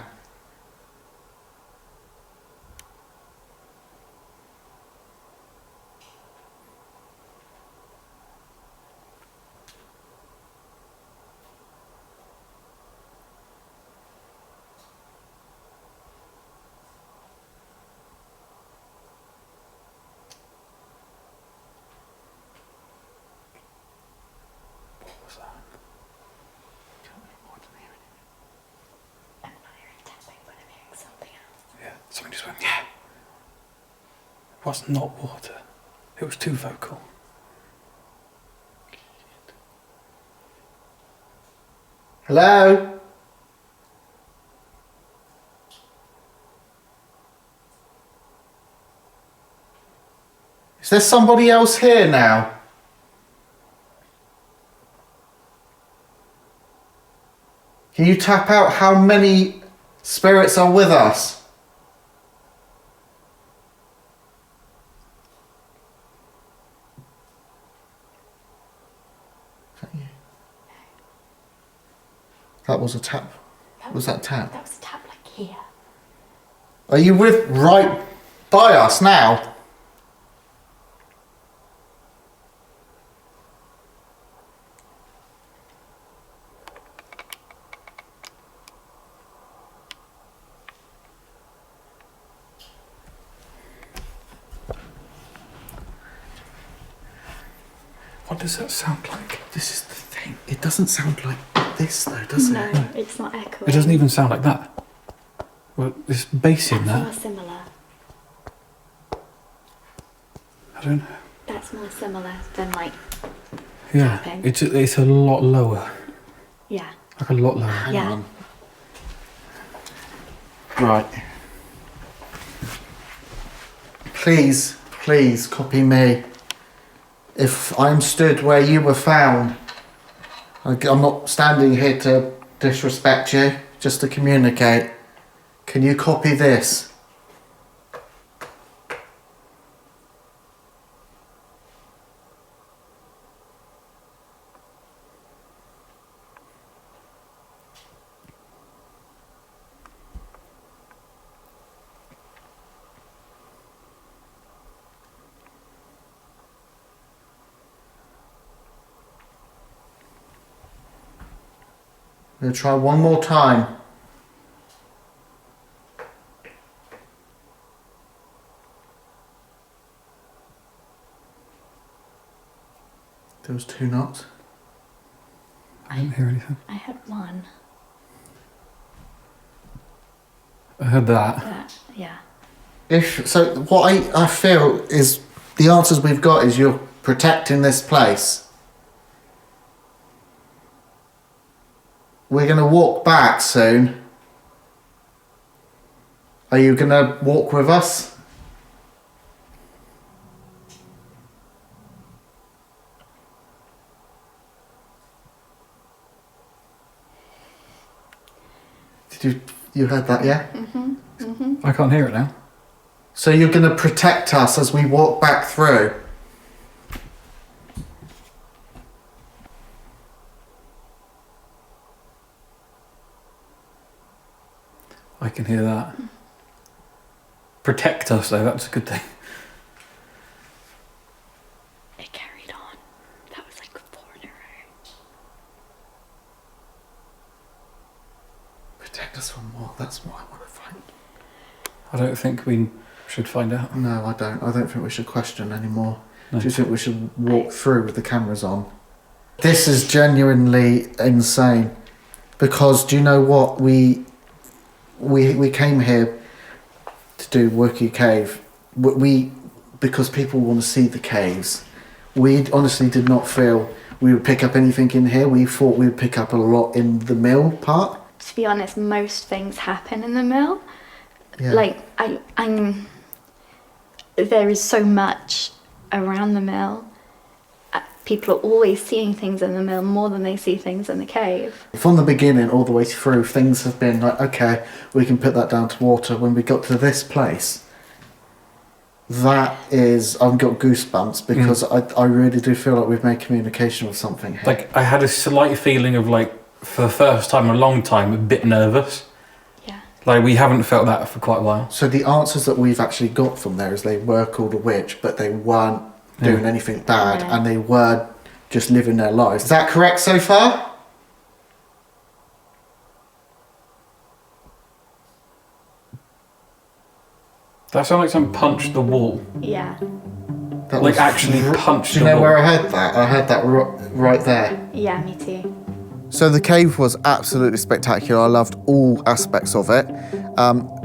Yeah, someone just went, yeah. It was not water. It was too vocal. Hello? Is there somebody else here now? Can you tap out how many spirits are with us? That was a tap. Was that a tap? That was a tap like here. Are you with right by us now? What does that sound like? This is the thing. It doesn't sound like this though, does No, it? it's not echoing. It doesn't even sound like that. Well, there's bass in That's more that. similar. I don't know. That's more similar than like, Yeah, Tapping. it's a lot lower. yeah. Like a lot lower. Hang Yeah. on. Right. Please, please copy me. If I'm stood where you were found, I'm not standing here to disrespect you, just to communicate. Can you copy this? I'm going to try one more time. There was 2 knots. I didn't hear anything. I had one. I heard that. That, yeah. So what I feel is the answers we've got is you're protecting this place. We're going to walk back soon. Are you going to walk with us? Did you heard that, yeah? I can't hear it now. So you're going to protect us as we walk back through? I can hear that. Protect us, though, that's a good thing. It carried on. That was like 4 in a row. Protect us from what? That's what I want to find. I don't think we should find out. No, I don't. I don't think we should question anymore. No. Do you think we should walk through with the cameras on? This is genuinely insane. Because do you know what? We came here to do Wookey Cave. We because people want to see the caves. We honestly did not feel we would pick up anything in here. We thought we would pick up a lot in the mill part. To be honest, most things happen in the mill. Yeah. Like, I'm there is so much around the mill. People are always seeing things in the mill more than they see things in the cave. From the beginning all the way through, things have been like, okay, we can put that down to water. When we got to this place, that is, I've got goosebumps because I really do feel like we've made communication with something here. Like, I had a slight feeling of, like, for the first time in a long time, a bit nervous. Yeah. Like, we haven't felt that for quite a while. So the answers that we've actually got from there is they were called a witch, but they weren't doing anything bad, Yeah. and they were just living their lives. Is that correct so far? That sounded like someone punched the wall. Yeah. That Like, was actually punched Do you the know wall. where I heard that? I heard that right there. Yeah, me too. So the cave was absolutely spectacular. I loved all aspects of it.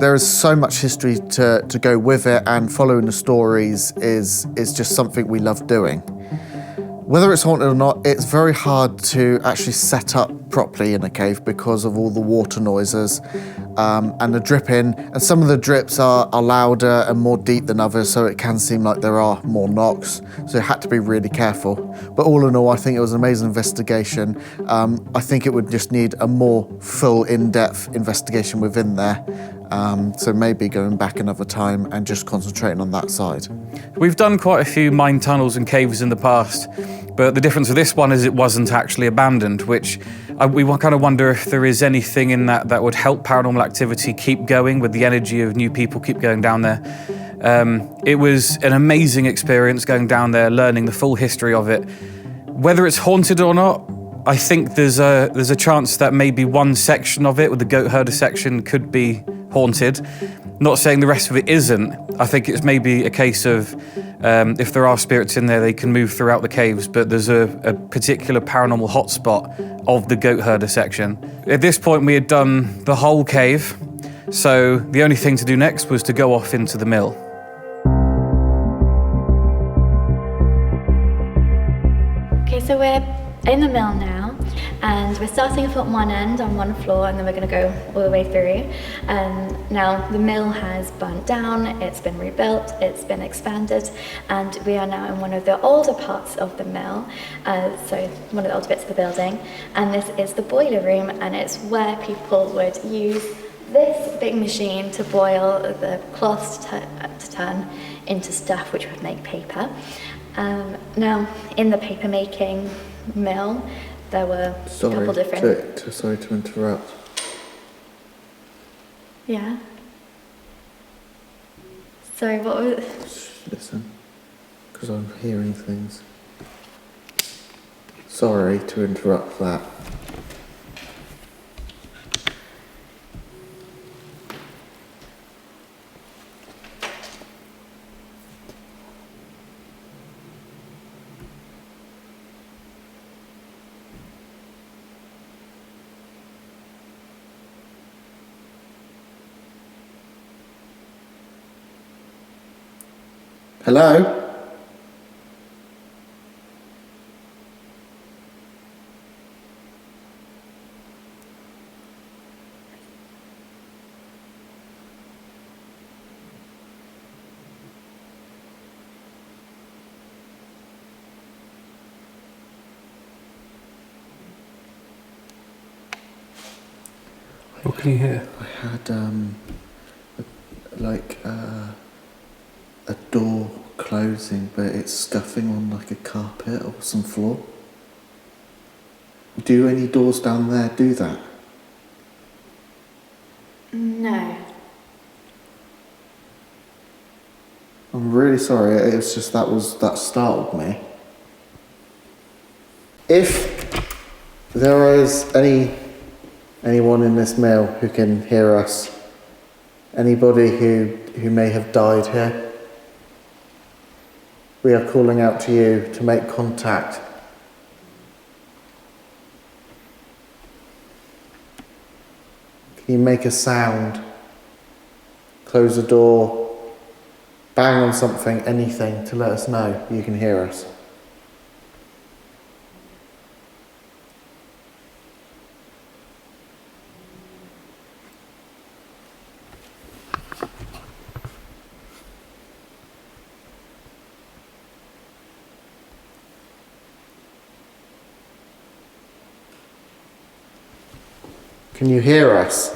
There is so much history to go with it, and following the stories is just something we love doing. Whether it's haunted or not, it's very hard to actually set up properly in a cave because of all the water noises and the dripping. And some of the drips are louder and more deep than others, so it can seem like there are more knocks. So you had to be really careful. But all in all, I think it was an amazing investigation. I think it would just need a more full, in-depth investigation within there. So maybe going back another time and just concentrating on that side. We've done quite a few mine tunnels and caves in the past, but the difference with this one is it wasn't actually abandoned, which we kind of wonder if there is anything in that that would help paranormal activity keep going with the energy of new people keep going down there. It was an amazing experience going down there, learning the full history of it. Whether it's haunted or not, I think there's a chance that maybe one section of it, with the goat herder section, could be haunted. Not saying the rest of it isn't. I think it's maybe a case of if there are spirits in there, they can move throughout the caves, but there's a particular paranormal hotspot of the goat herder section. At this point, we had done the whole cave, so the only thing to do next was to go off into the mill. Okay, so we're in the mill now, and we're starting from one end on one floor, and then we're going to go all the way through. Now the mill has burnt down, it's been rebuilt, it's been expanded, and we are now in one of the older parts of the mill, so one of the older bits of the building, and this is the boiler room, and it's where people would use this big machine to boil the cloths to turn into stuff which would make paper. Now in the paper making mill, there were a couple different... Sorry to interrupt. Yeah. Sorry, what was... Listen, because I'm hearing things. Sorry to interrupt that. Hello? What can you hear? I had a door closing, but it's scuffing on like a carpet or some floor. Do any doors down there do that? No. I'm really sorry, it's just that startled me. If there is anyone in this mill who can hear us, anybody who may have died here, we are calling out to you to make contact. Can you make a sound? Close the door, bang on something, anything, to let us know you can hear us. Can you hear us?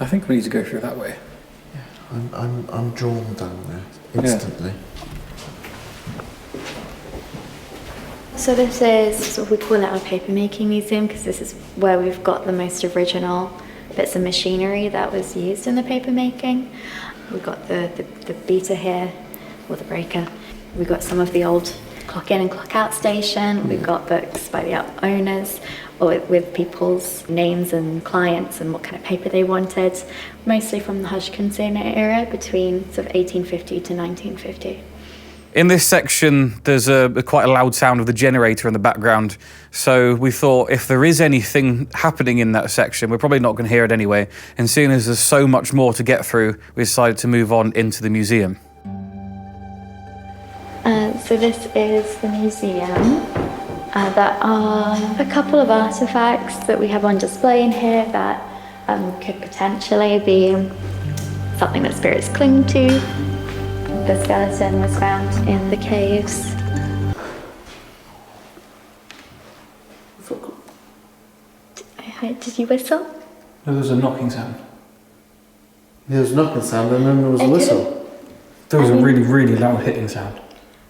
I think we need to go through that way. I'm drawn down there instantly. So this is, we call it our paper making museum because this is where we've got the most original bits of machinery that was used in the paper making. We've got the beater here, or the breaker. We've got some of the old clock in and clock out station. We've got books by the owners, or with people's names and clients and what kind of paper they wanted, mostly from the Hodgkinson era between sort of 1850 to 1950. In this section, there's quite a loud sound of the generator in the background. So we thought if there is anything happening in that section, we're probably not going to hear it anyway. And seeing as there's so much more to get through, we decided to move on into the museum. So this is the museum. There are a couple of artifacts that we have on display in here that could potentially be something that spirits cling to. The skeleton was found in the caves. Did you whistle? No, there was a knocking sound. There was a knocking sound and then there was a whistle. There was a really, really loud hitting sound.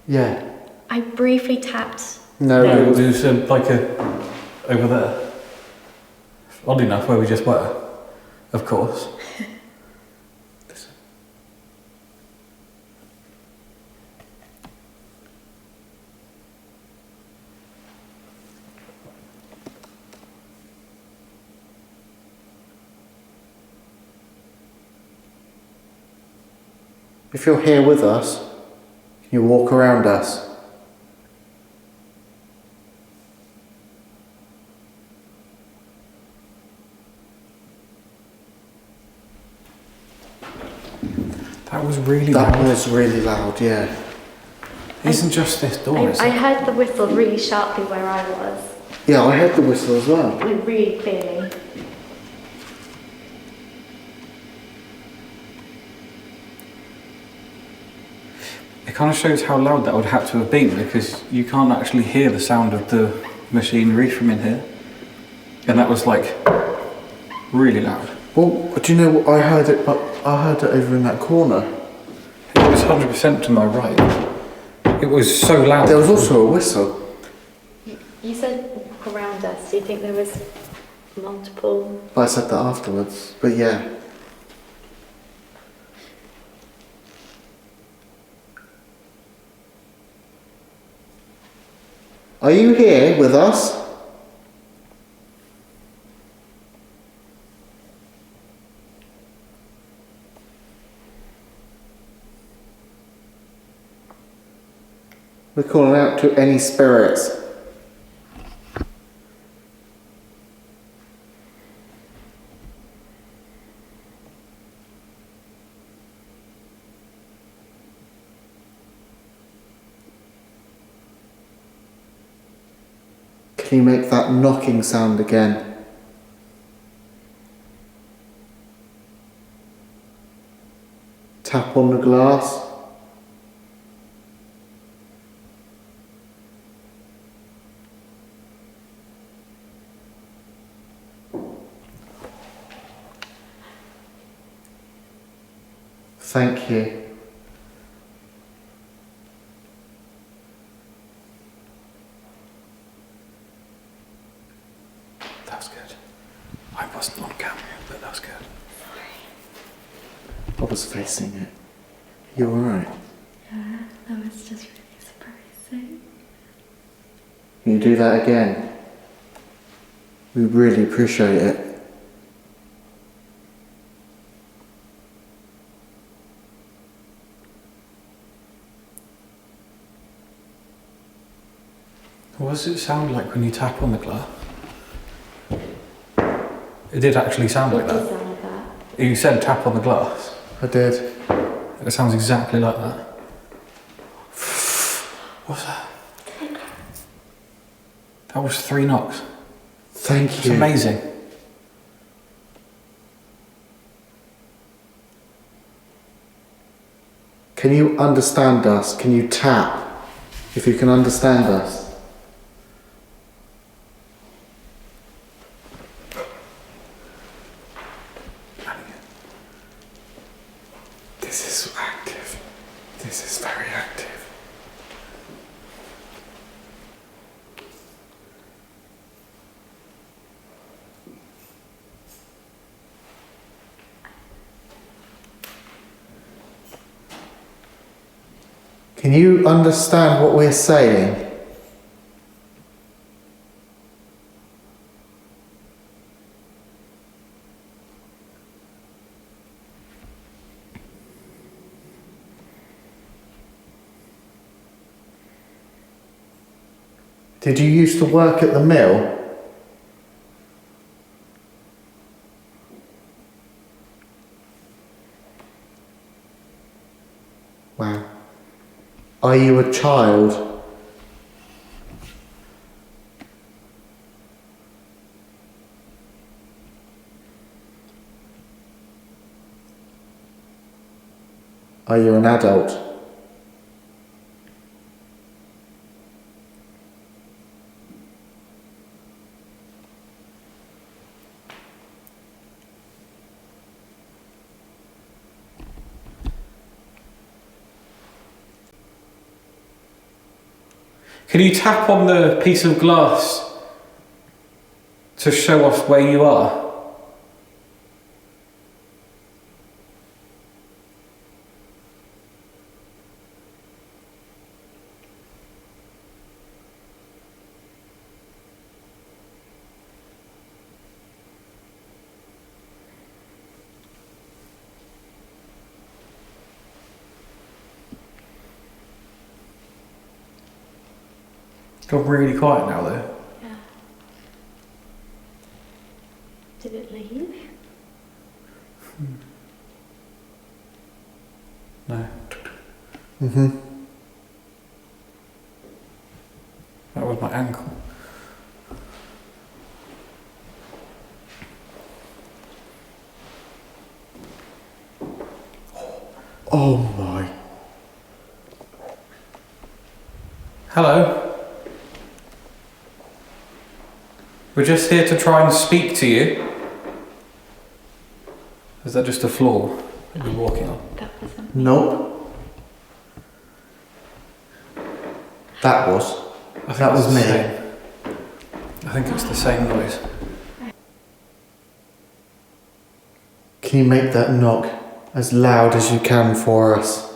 Yeah. I briefly tapped. No, No, there was over there. Oddly enough, where we just were, of course. If you're here with us, can you walk around us? That was really loud. That was really loud, yeah. It isn't just this door, is I it? heard the whistle really sharply where I was. Yeah, I heard the whistle as well. Really clearly. It kind of shows how loud that would have to have been, because you can't actually hear the sound of the machinery from in here. And that was like really loud. Well, do you know what? I heard it over in that corner. It was 100% to my right. It was so loud. There was also a whistle. You said walk around us. Do you think there was multiple? I said that afterwards, but yeah. Are you here with us? We're calling out to any spirits. Can you make that knocking sound again? Tap on the glass. Thank you. That's good. I wasn't on camera, but that's good. I was facing it. You alright? Yeah, that was just really surprising. Can you do that again? We really appreciate it. What does it sound like when you tap on the glass? It did actually sound like It does that. sound like that. You said tap on the glass. I did. It sounds exactly like that. What's that? That was 3 knocks. Thank It's you. amazing. Can you understand us? Can you tap if you can understand us? This is active. This is very active. Can you understand what we're saying? Did you used to work at the mill? Wow. Are you a child? Are you an adult? Can you tap on the piece of glass to show us where you are? It's got really quiet now though. Yeah. Did it leave? No. Mm-hmm. That was my ankle. Oh my. Hello. We're just here to try and speak to you. Is that just a floor that you're walking on? That wasn't. Nope. That was. I think That it's was the me. same. I think it's the same noise. Can you make that knock as loud as you can for us?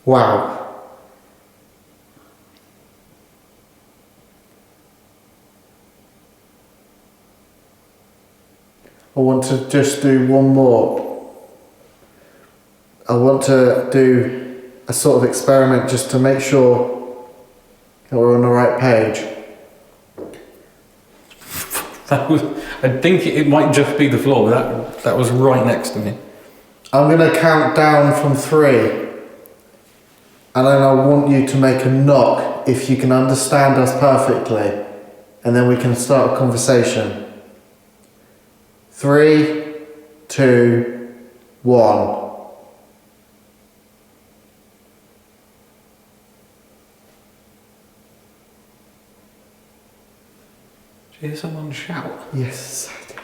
Wow. I want to just do one more. I want to do a sort of experiment just to make sure that we're on the right page. That was. I think it might just be the floor. That was right next to me. I'm going to count down from 3. And then I want you to make a knock if you can understand us perfectly. And then we can start a conversation. 3, 2, 1. Did you hear someone shout? Yes, I did.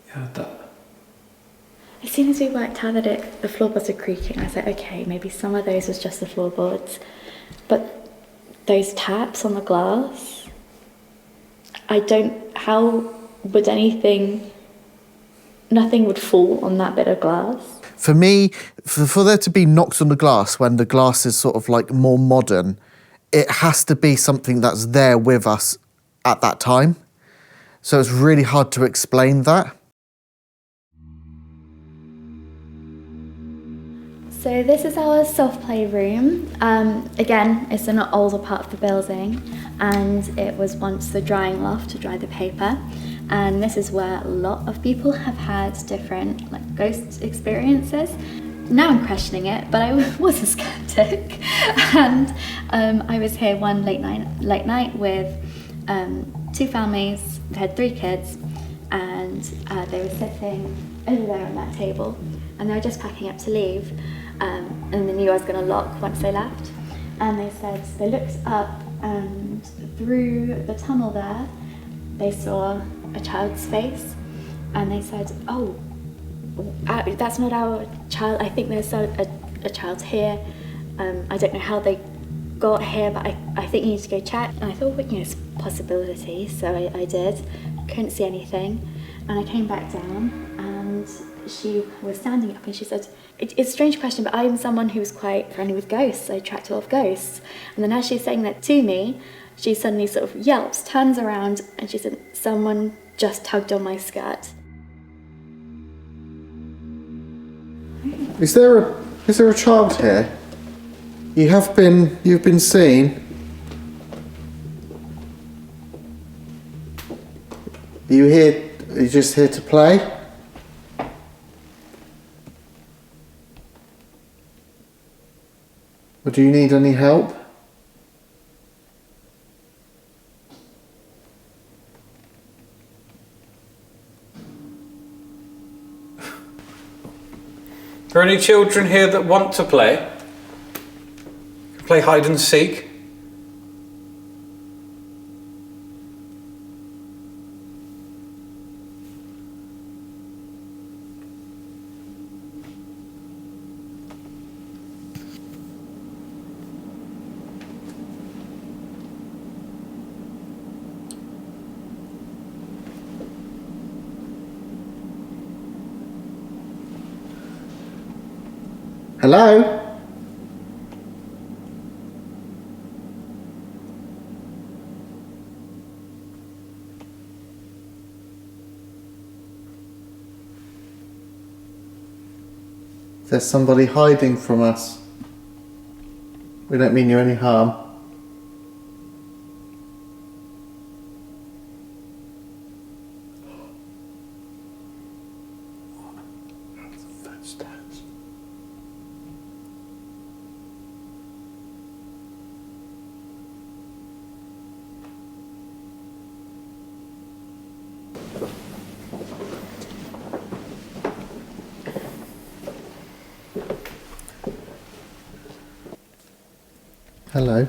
You heard that? As soon as we worked out that the floorboards were creaking, I was like, okay, maybe some of those was just the floorboards. But those taps on the glass, how would anything nothing would fall on that bit of glass. For me, for there to be knocks on the glass when the glass is sort of like more modern, it has to be something that's there with us at that time. So it's really hard to explain that. So this is our soft play room. Again, it's an older part of the building, and it was once the drying loft to dry the paper. And this is where a lot of people have had different ghost experiences. Now I'm questioning it, but I was a skeptic. And I was here one late night with 2 families. They had 3 kids, and they were sitting over there on that table, and they were just packing up to leave. And they knew I was going to lock once they left. And they said they looked up, and through the tunnel there, they saw a child's face, and they said, "Oh, that's not our child. I think there's a child here. I don't know how they got here, but I think you need to go check." And I thought, well, it's a possibility, so I did. Couldn't see anything, and I came back down, and she was standing up, and she said, it's a strange question, but I'm someone who's quite friendly with ghosts. I attract a lot of ghosts. And then as she's saying that to me, she suddenly sort of yelps, turns around, and she said, "Someone just tugged on my skirt." Is there a child here? You've been seen. Are you here? Are you just here to play? Or do you need any help? Are there any children here that want to play? Play hide and seek? Hello? There's somebody hiding from us. We don't mean you any harm. Hello.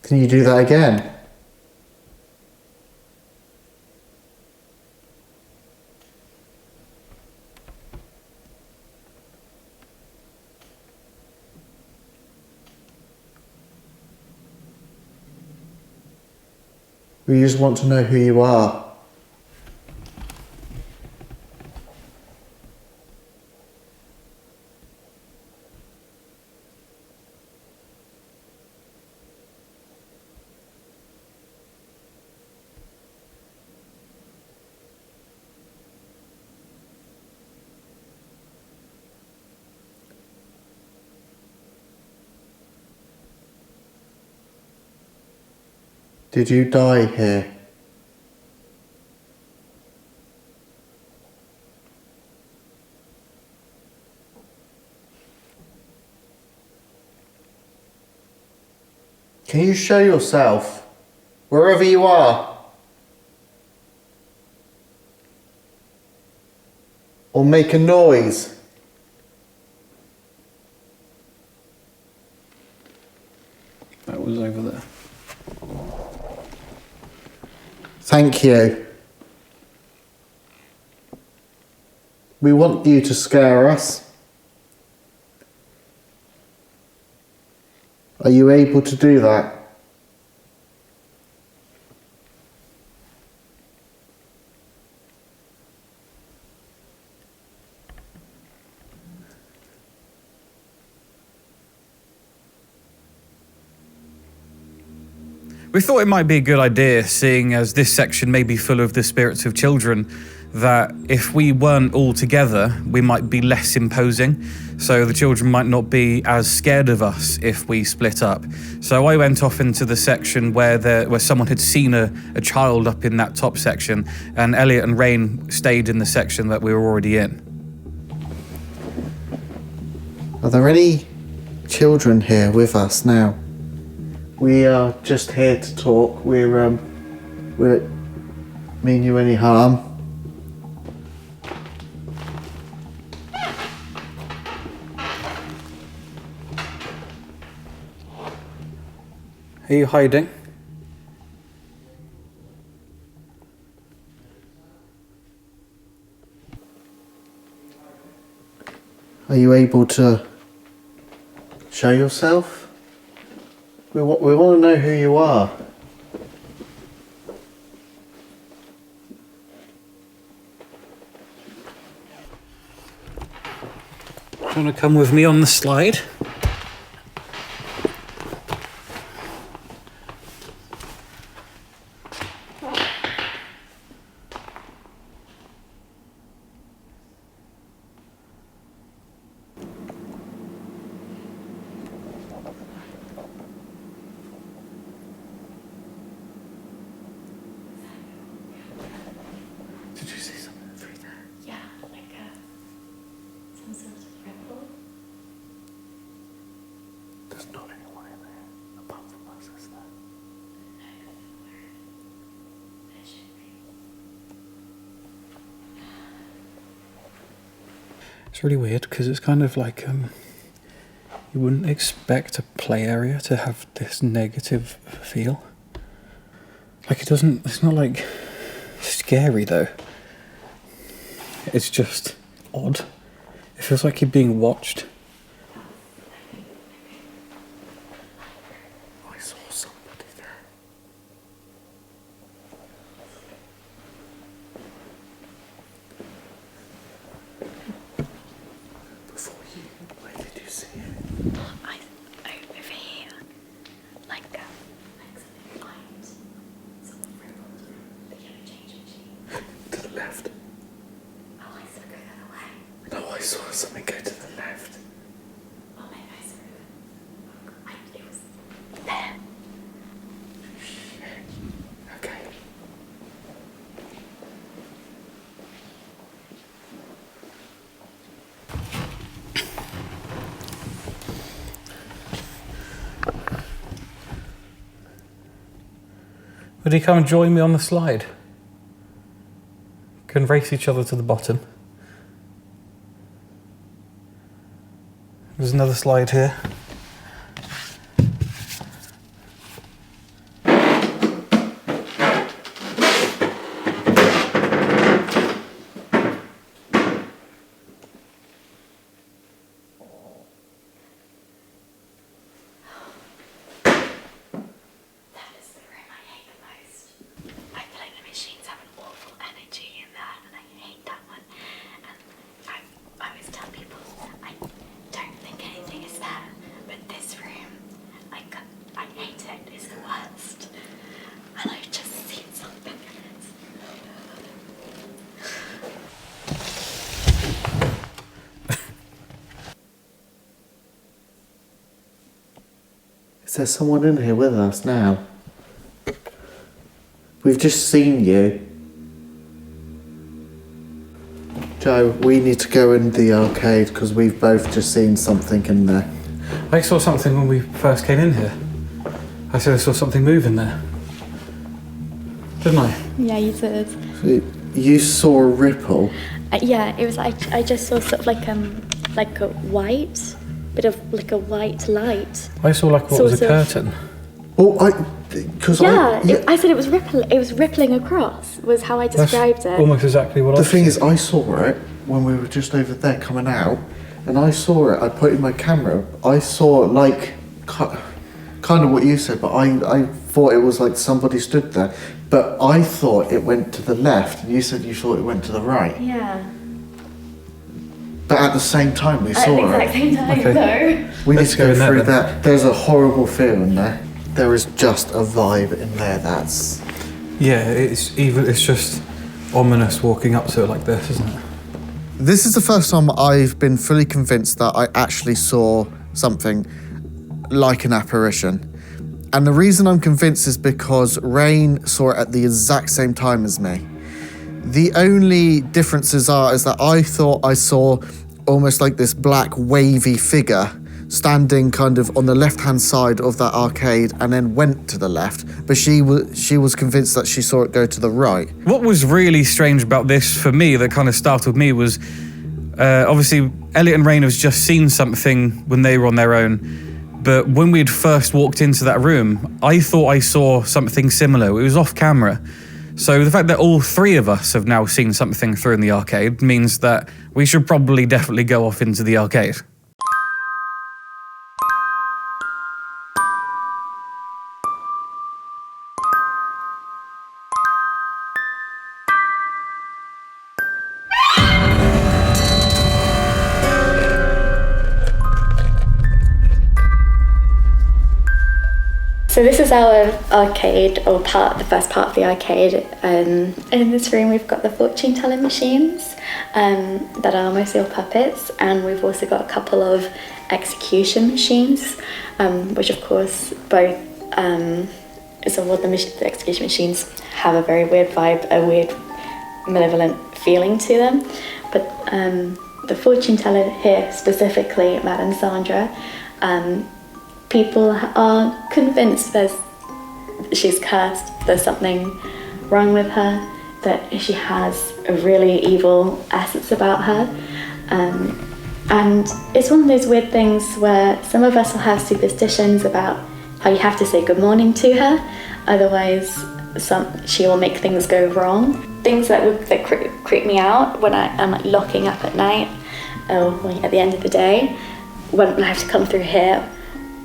Can you do that again? We just want to know who you are. Did you die here? Can you show yourself, wherever you are? Or make a noise? That was over there. Thank you. We want you to scare us. Are you able to do that? We thought it might be a good idea, seeing as this section may be full of the spirits of children, that if we weren't all together, we might be less imposing, so the children might not be as scared of us if we split up. So I went off into the section where someone had seen a child up in that top section, and Elliot and Rain stayed in the section that we were already in. Are there any children here with us now? We are just here to talk. We're mean you any harm. Are you hiding? Are you able to show yourself? We want to know who you are. Do you want to come with me on the slide? Did you see something through there? Yeah, like some sort of ripple. There's not anyone in there apart from us, is there? There should be. It's really weird because it's kind of like you wouldn't expect a play area to have this negative feel. Like it's not like scary though. It's just odd. It feels like you're being watched. I saw somebody there. Before you, where did you see it? Over here, like something white, sort of rippled, the yellow change machine. To the left. Oh, I saw it go the other way. No, I saw something go to the left. Oh, maybe I saw it. It was there. Okay. Would you come and join me on the slide? Can race each other to the bottom. There's another slide here. That is the room I hate the most. I feel like the machines have an awful energy in there, and I hate that one. And I always tell people I don't think anything is there, but this room, I hate it. It's the worst. And I've just seen something in it. Is there someone in here with us now? We've just seen you. Joe, we need to go in the arcade because we've both just seen something in there. I saw something when we first came in here. I said I saw something move in there. Didn't I? Yeah, you did. You saw a ripple. Yeah, it was. I just saw sort of like a white, bit of like a white light. I saw like what was a Sort of. curtain. Oh, because I said it was rippling across. Was how I described it. Almost exactly what I The was thing is, I saw it when we were just over there coming out, and I saw it. I put it in my camera. I saw like kind of what you said, but I thought it was like somebody stood there. But I thought it went to the left, and you said you thought it went to the right. Yeah. But at the same time, we saw At the exact it. same time, Okay. though. We need Let's to go go in there through then. that. There's a horrible feeling there. There is just a vibe in there that's... Yeah, it's just ominous walking up to it like this, isn't it? This is the first time I've been fully convinced that I actually saw something like an apparition. And the reason I'm convinced is because Rain saw it at the exact same time as me. The only differences is that I thought I saw almost like this black wavy figure standing kind of on the left-hand side of that arcade and then went to the left, but she was convinced that she saw it go to the right. What was really strange about this for me that kind of startled me was obviously Elliot and Rain have just seen something when they were on their own, but when we'd first walked into that room, I thought I saw something similar. It was off camera. So the fact that all three of us have now seen something through in the arcade means that we should probably definitely go off into the arcade. So this is our arcade, or the first part of the arcade. In this room we've got the fortune telling machines that are mostly all puppets, and we've also got a couple of execution machines, which of course both, the execution machines have a very weird vibe, a weird malevolent feeling to them. But the fortune teller here, specifically Madame Sandra, people are convinced she's cursed, there's something wrong with her, that she has a really evil essence about her. And it's one of those weird things where some of us will have superstitions about how you have to say good morning to her, otherwise she will make things go wrong. Things that creep me out when I'm like locking up at night, or at the end of the day, when I have to come through here,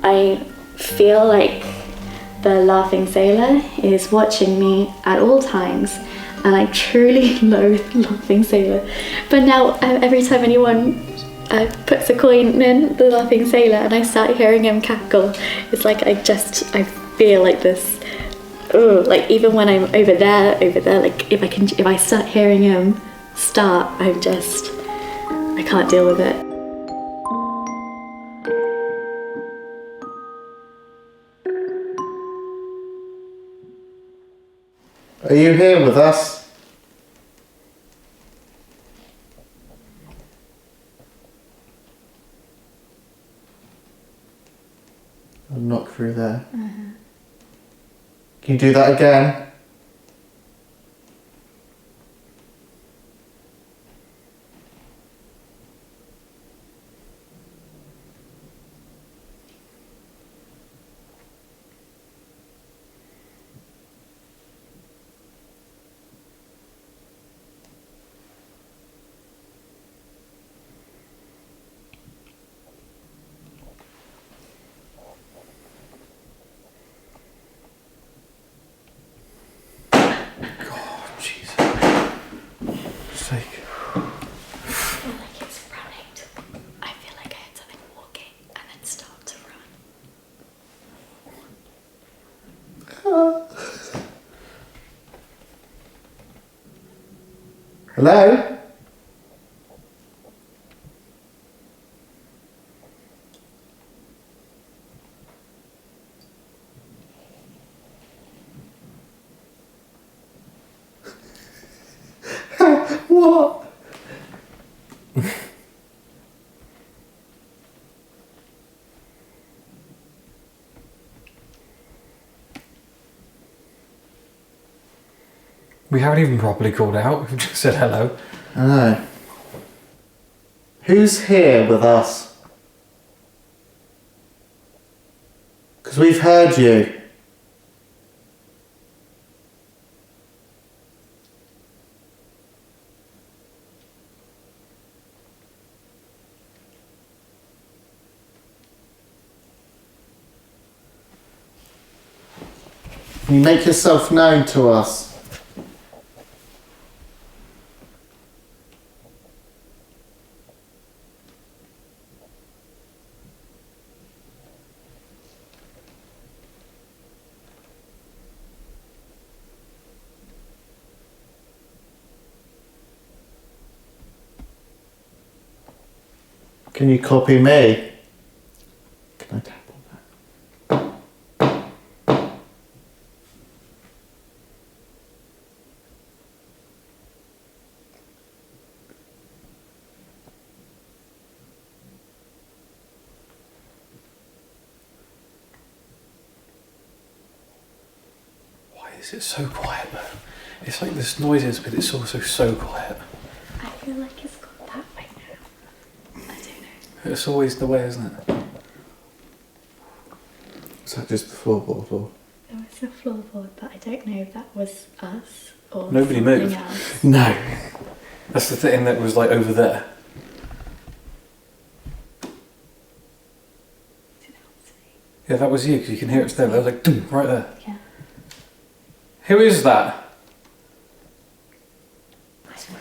I feel like the laughing sailor is watching me at all times, and I truly loathe laughing sailor. But now every time anyone puts a coin in the laughing sailor and I start hearing him cackle, it's like I feel like this. Oh, like even when I'm over there, like if I start hearing him start, I can't deal with it. Are you here with us? I'll knock through there. Can you do that again? Hello? What? We haven't even properly called out, we've just said hello. I know. Who's here with us? Because we've heard you. Can you make yourself known to us? Can you copy me? Can I tap on that? Why is it so quiet though? It's like there's noises, but it's also so quiet. I feel like it's got that right now. I don't know. It's always the way, isn't it? Is that just the floorboard or? There was a floorboard, but I don't know if that was us or Nobody something moved. else. No. That's the thing that was like over there. Yeah, that was you, because you can hear it there. That was like, "Dum," right there. Yeah. Who is that? I feel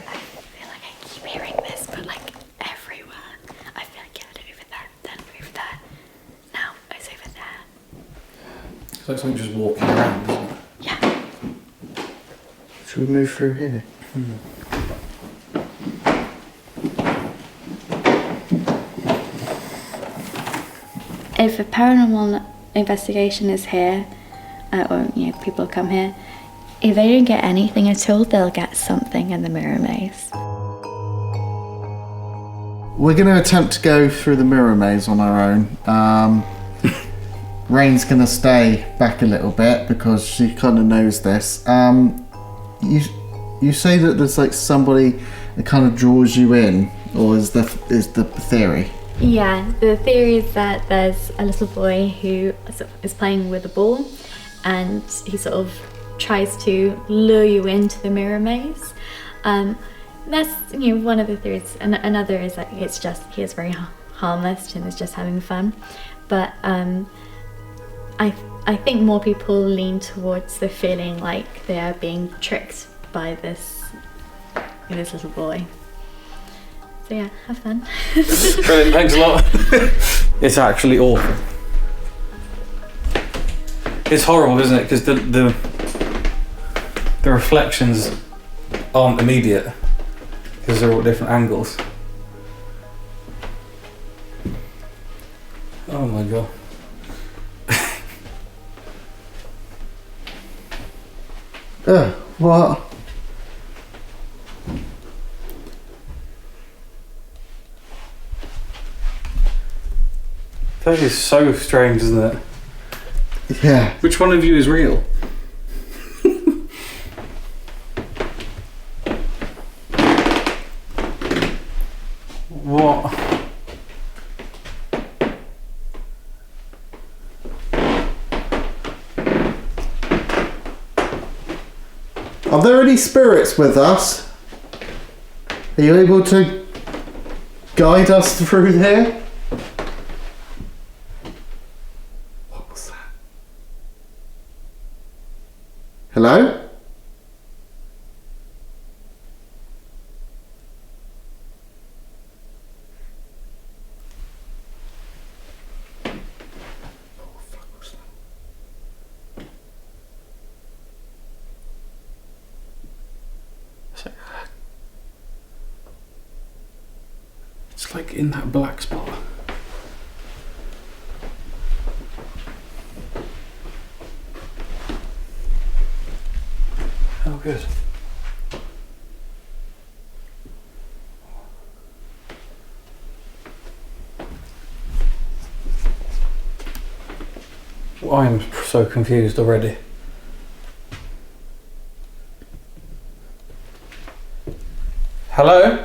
like I keep hearing this, but like everywhere. I feel like it over there, then over there. Now it's over there. It's like something just walking around, isn't it? Yeah. Should we move through here? If a paranormal investigation is here, or people come here, if they don't get anything at all, they'll get something in the mirror maze. We're going to attempt to go through the mirror maze on our own. Rain's going to stay back a little bit because she kind of knows this. You say that there's like somebody that kind of draws you in, or is the theory? Yeah, the theory is that there's a little boy who is playing with a ball, and he sort of tries to lure you into the mirror maze. That's one of the theories. And another is that it's just he is very harmless and is just having fun. But I think more people lean towards the feeling like they are being tricked by this little boy. So yeah, have fun. Brilliant, thanks a lot. It's actually awful. It's horrible, isn't it? Because the reflections aren't immediate because they're all different angles. Oh my god. What? That is so strange, isn't it? Yeah. Which one of you is real? What? Are there any spirits with us? Are you able to guide us through here? What was that? Hello? It's like in that black spot. Oh, good. I'm so confused already. Hello?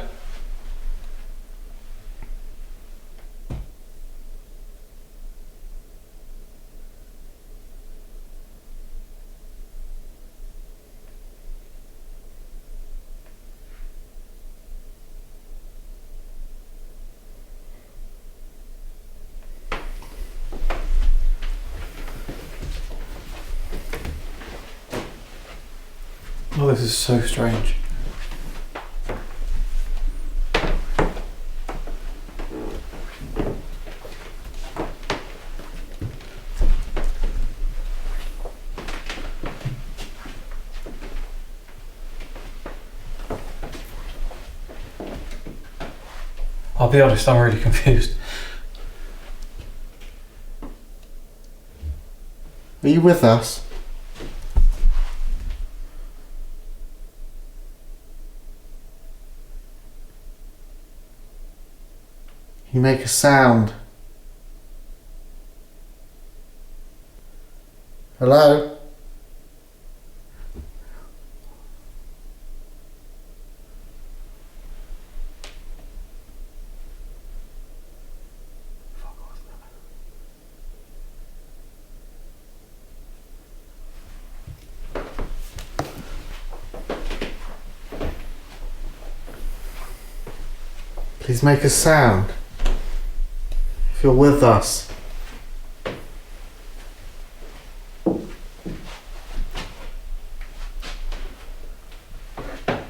Oh, this is so strange. I'll be honest, I'm really confused. Are you with us? You make a sound. Hello? Please make a sound. If you're with us.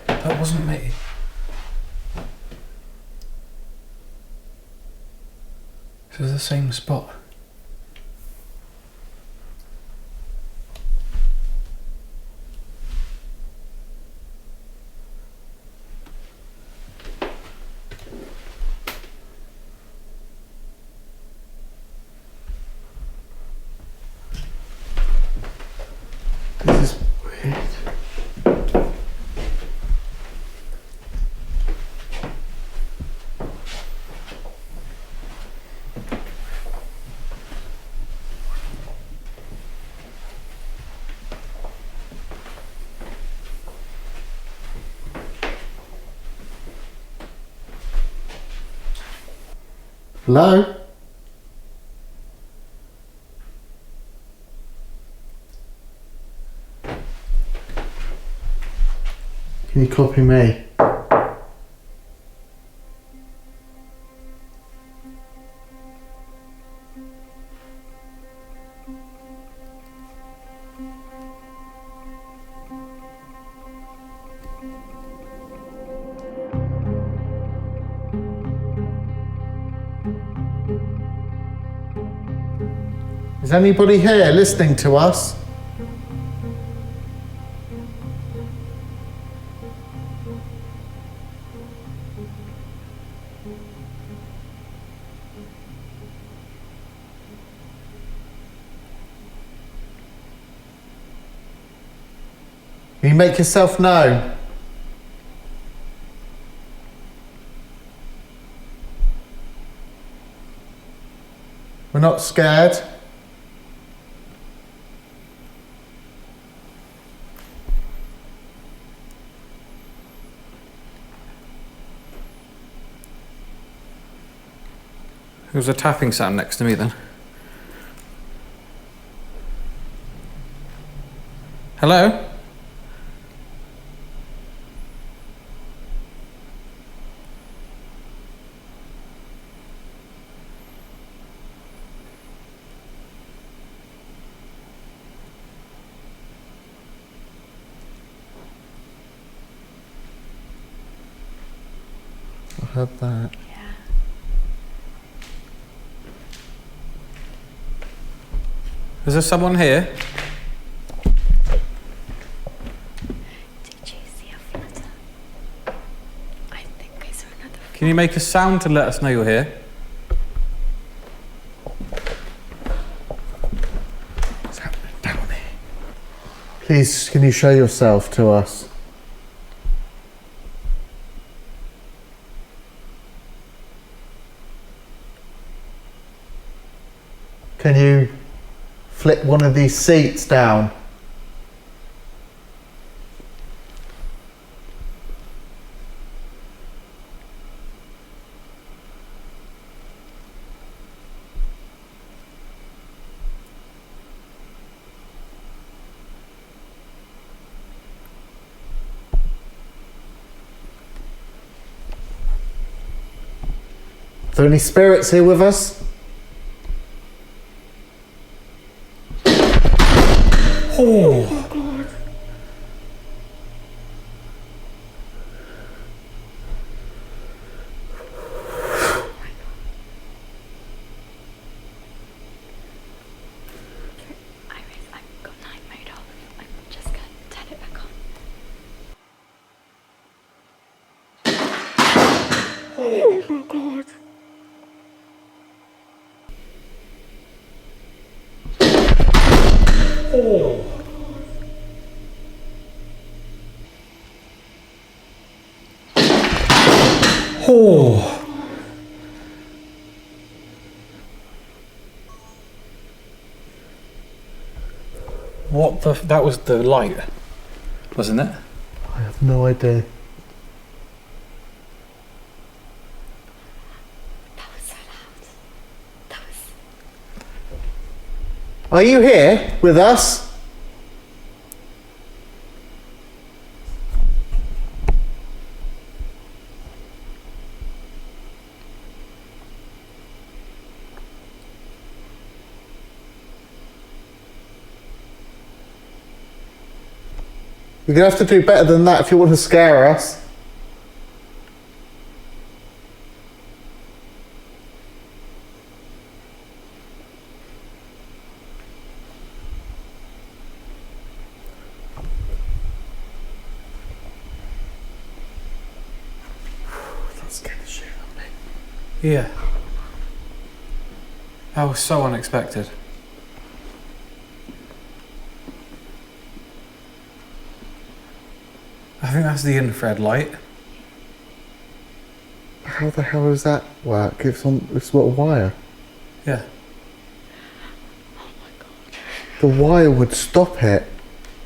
That wasn't me. This is the same spot. This is weird. Hello? Can you copy me? Is anybody here listening to us? Can you make yourself known? We're not scared. There was a tapping sound next to me then. Hello? I heard that. Is there someone here? Did you see a flutter? I think I saw another. Can you make a sound to let us know you're here? What's happening down there? Please, can you show yourself to us? Can you flip one of these seats down? Are there any spirits here with us? Oh, I've got night mode off. I'm just going to turn it back on. Oh my god. Oh. Oh. What the? That was the light, wasn't it? I have no idea. That was so loud. That was... Are you here with us? You're gonna have to do better than that if you want to scare us. That scared the shit out of me. Yeah. That was so unexpected. I think that's the infrared light. How the hell does that work? It's what, a wire? Yeah. The wire would stop it.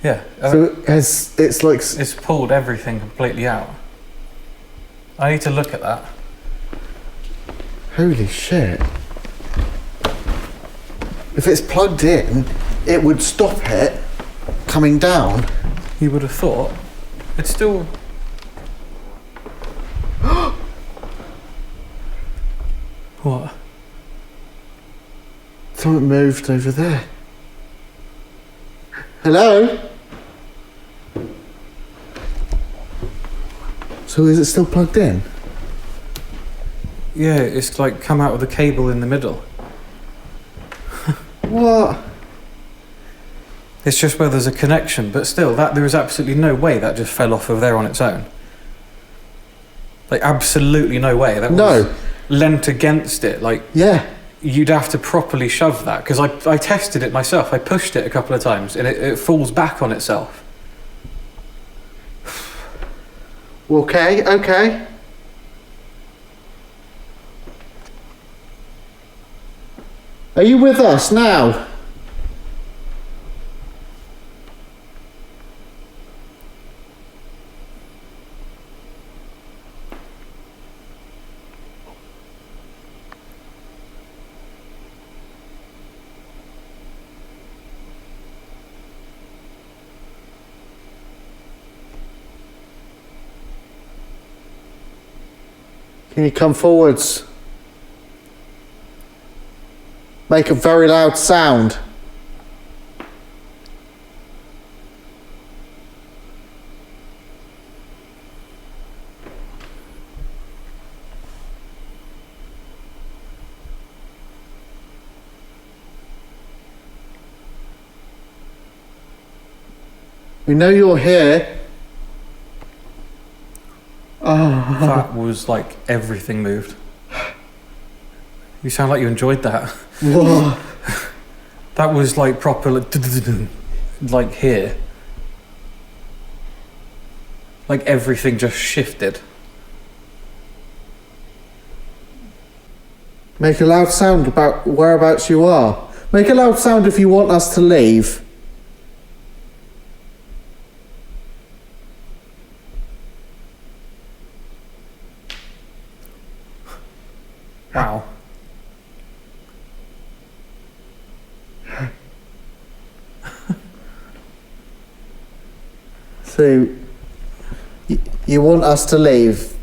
Yeah. So it's like... It's pulled everything completely out. I need to look at that. Holy shit. If it's plugged in, it would stop it coming down. You would have thought. It's still... What? Something moved over there. Hello? So is it still plugged in? Yeah, it's like come out with a cable in the middle. What? It's just where there's a connection, but still, there is absolutely no way that just fell off of there on its own. Like, absolutely no way. That was lent against it. Like, Yeah. you'd have to properly shove that, because I tested it myself. I pushed it a couple of times, and it falls back on itself. Okay, okay. Are you with us now? Can you come forwards? Make a very loud sound. We know you're here. Oh. That was like everything moved. You sound like you enjoyed that. Whoa. That was like proper, like here. Like everything just shifted. Make a loud sound about whereabouts you are. Make a loud sound if you want us to leave. Wow. So, you want us to leave?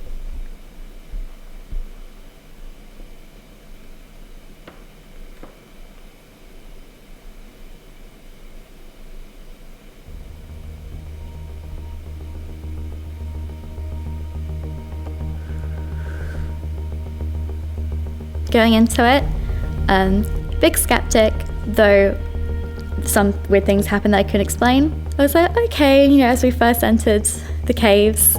Going into it, big skeptic, though some weird things happened that I couldn't explain. I was like, okay, as we first entered the caves,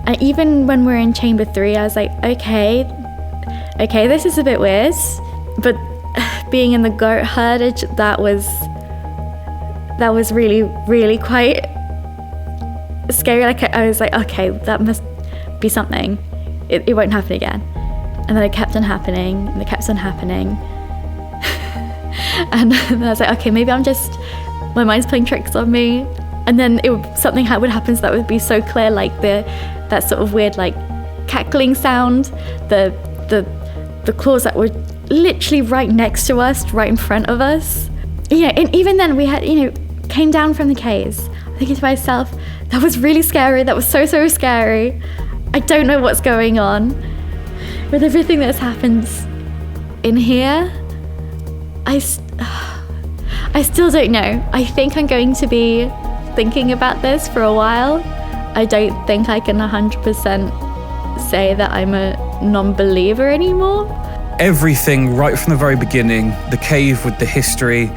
And even when we're in chamber 3, I was like, okay, this is a bit weird. But being in the goat herdage, that was really, really quite scary. Like I was like, okay, that must be something. It won't happen again. And then it kept on happening, and it kept on happening. And then I was like, okay, maybe my mind's playing tricks on me. And then something would happen, so that would be so clear, like that sort of weird, like cackling sound, the claws that were literally right next to us, right in front of us. And even then we had, came down from the caves. I'm thinking to myself, that was really scary. That was so scary. I don't know what's going on. With everything that's happened in here, I still don't know. I think I'm going to be thinking about this for a while. I don't think I can 100% say that I'm a non-believer anymore. Everything right from the very beginning, the cave with the history,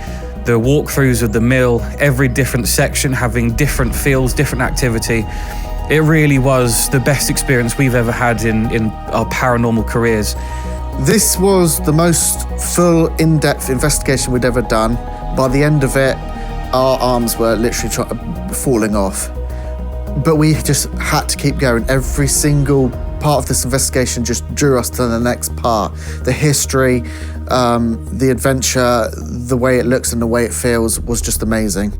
the walkthroughs of the mill, every different section having different feels, different activity. It really was the best experience we've ever had in our paranormal careers. This was the most full, in-depth investigation we'd ever done. By the end of it, our arms were literally falling off. But we just had to keep going. Every single part of this investigation just drew us to the next part. The history, the adventure, the way it looks and the way it feels was just amazing.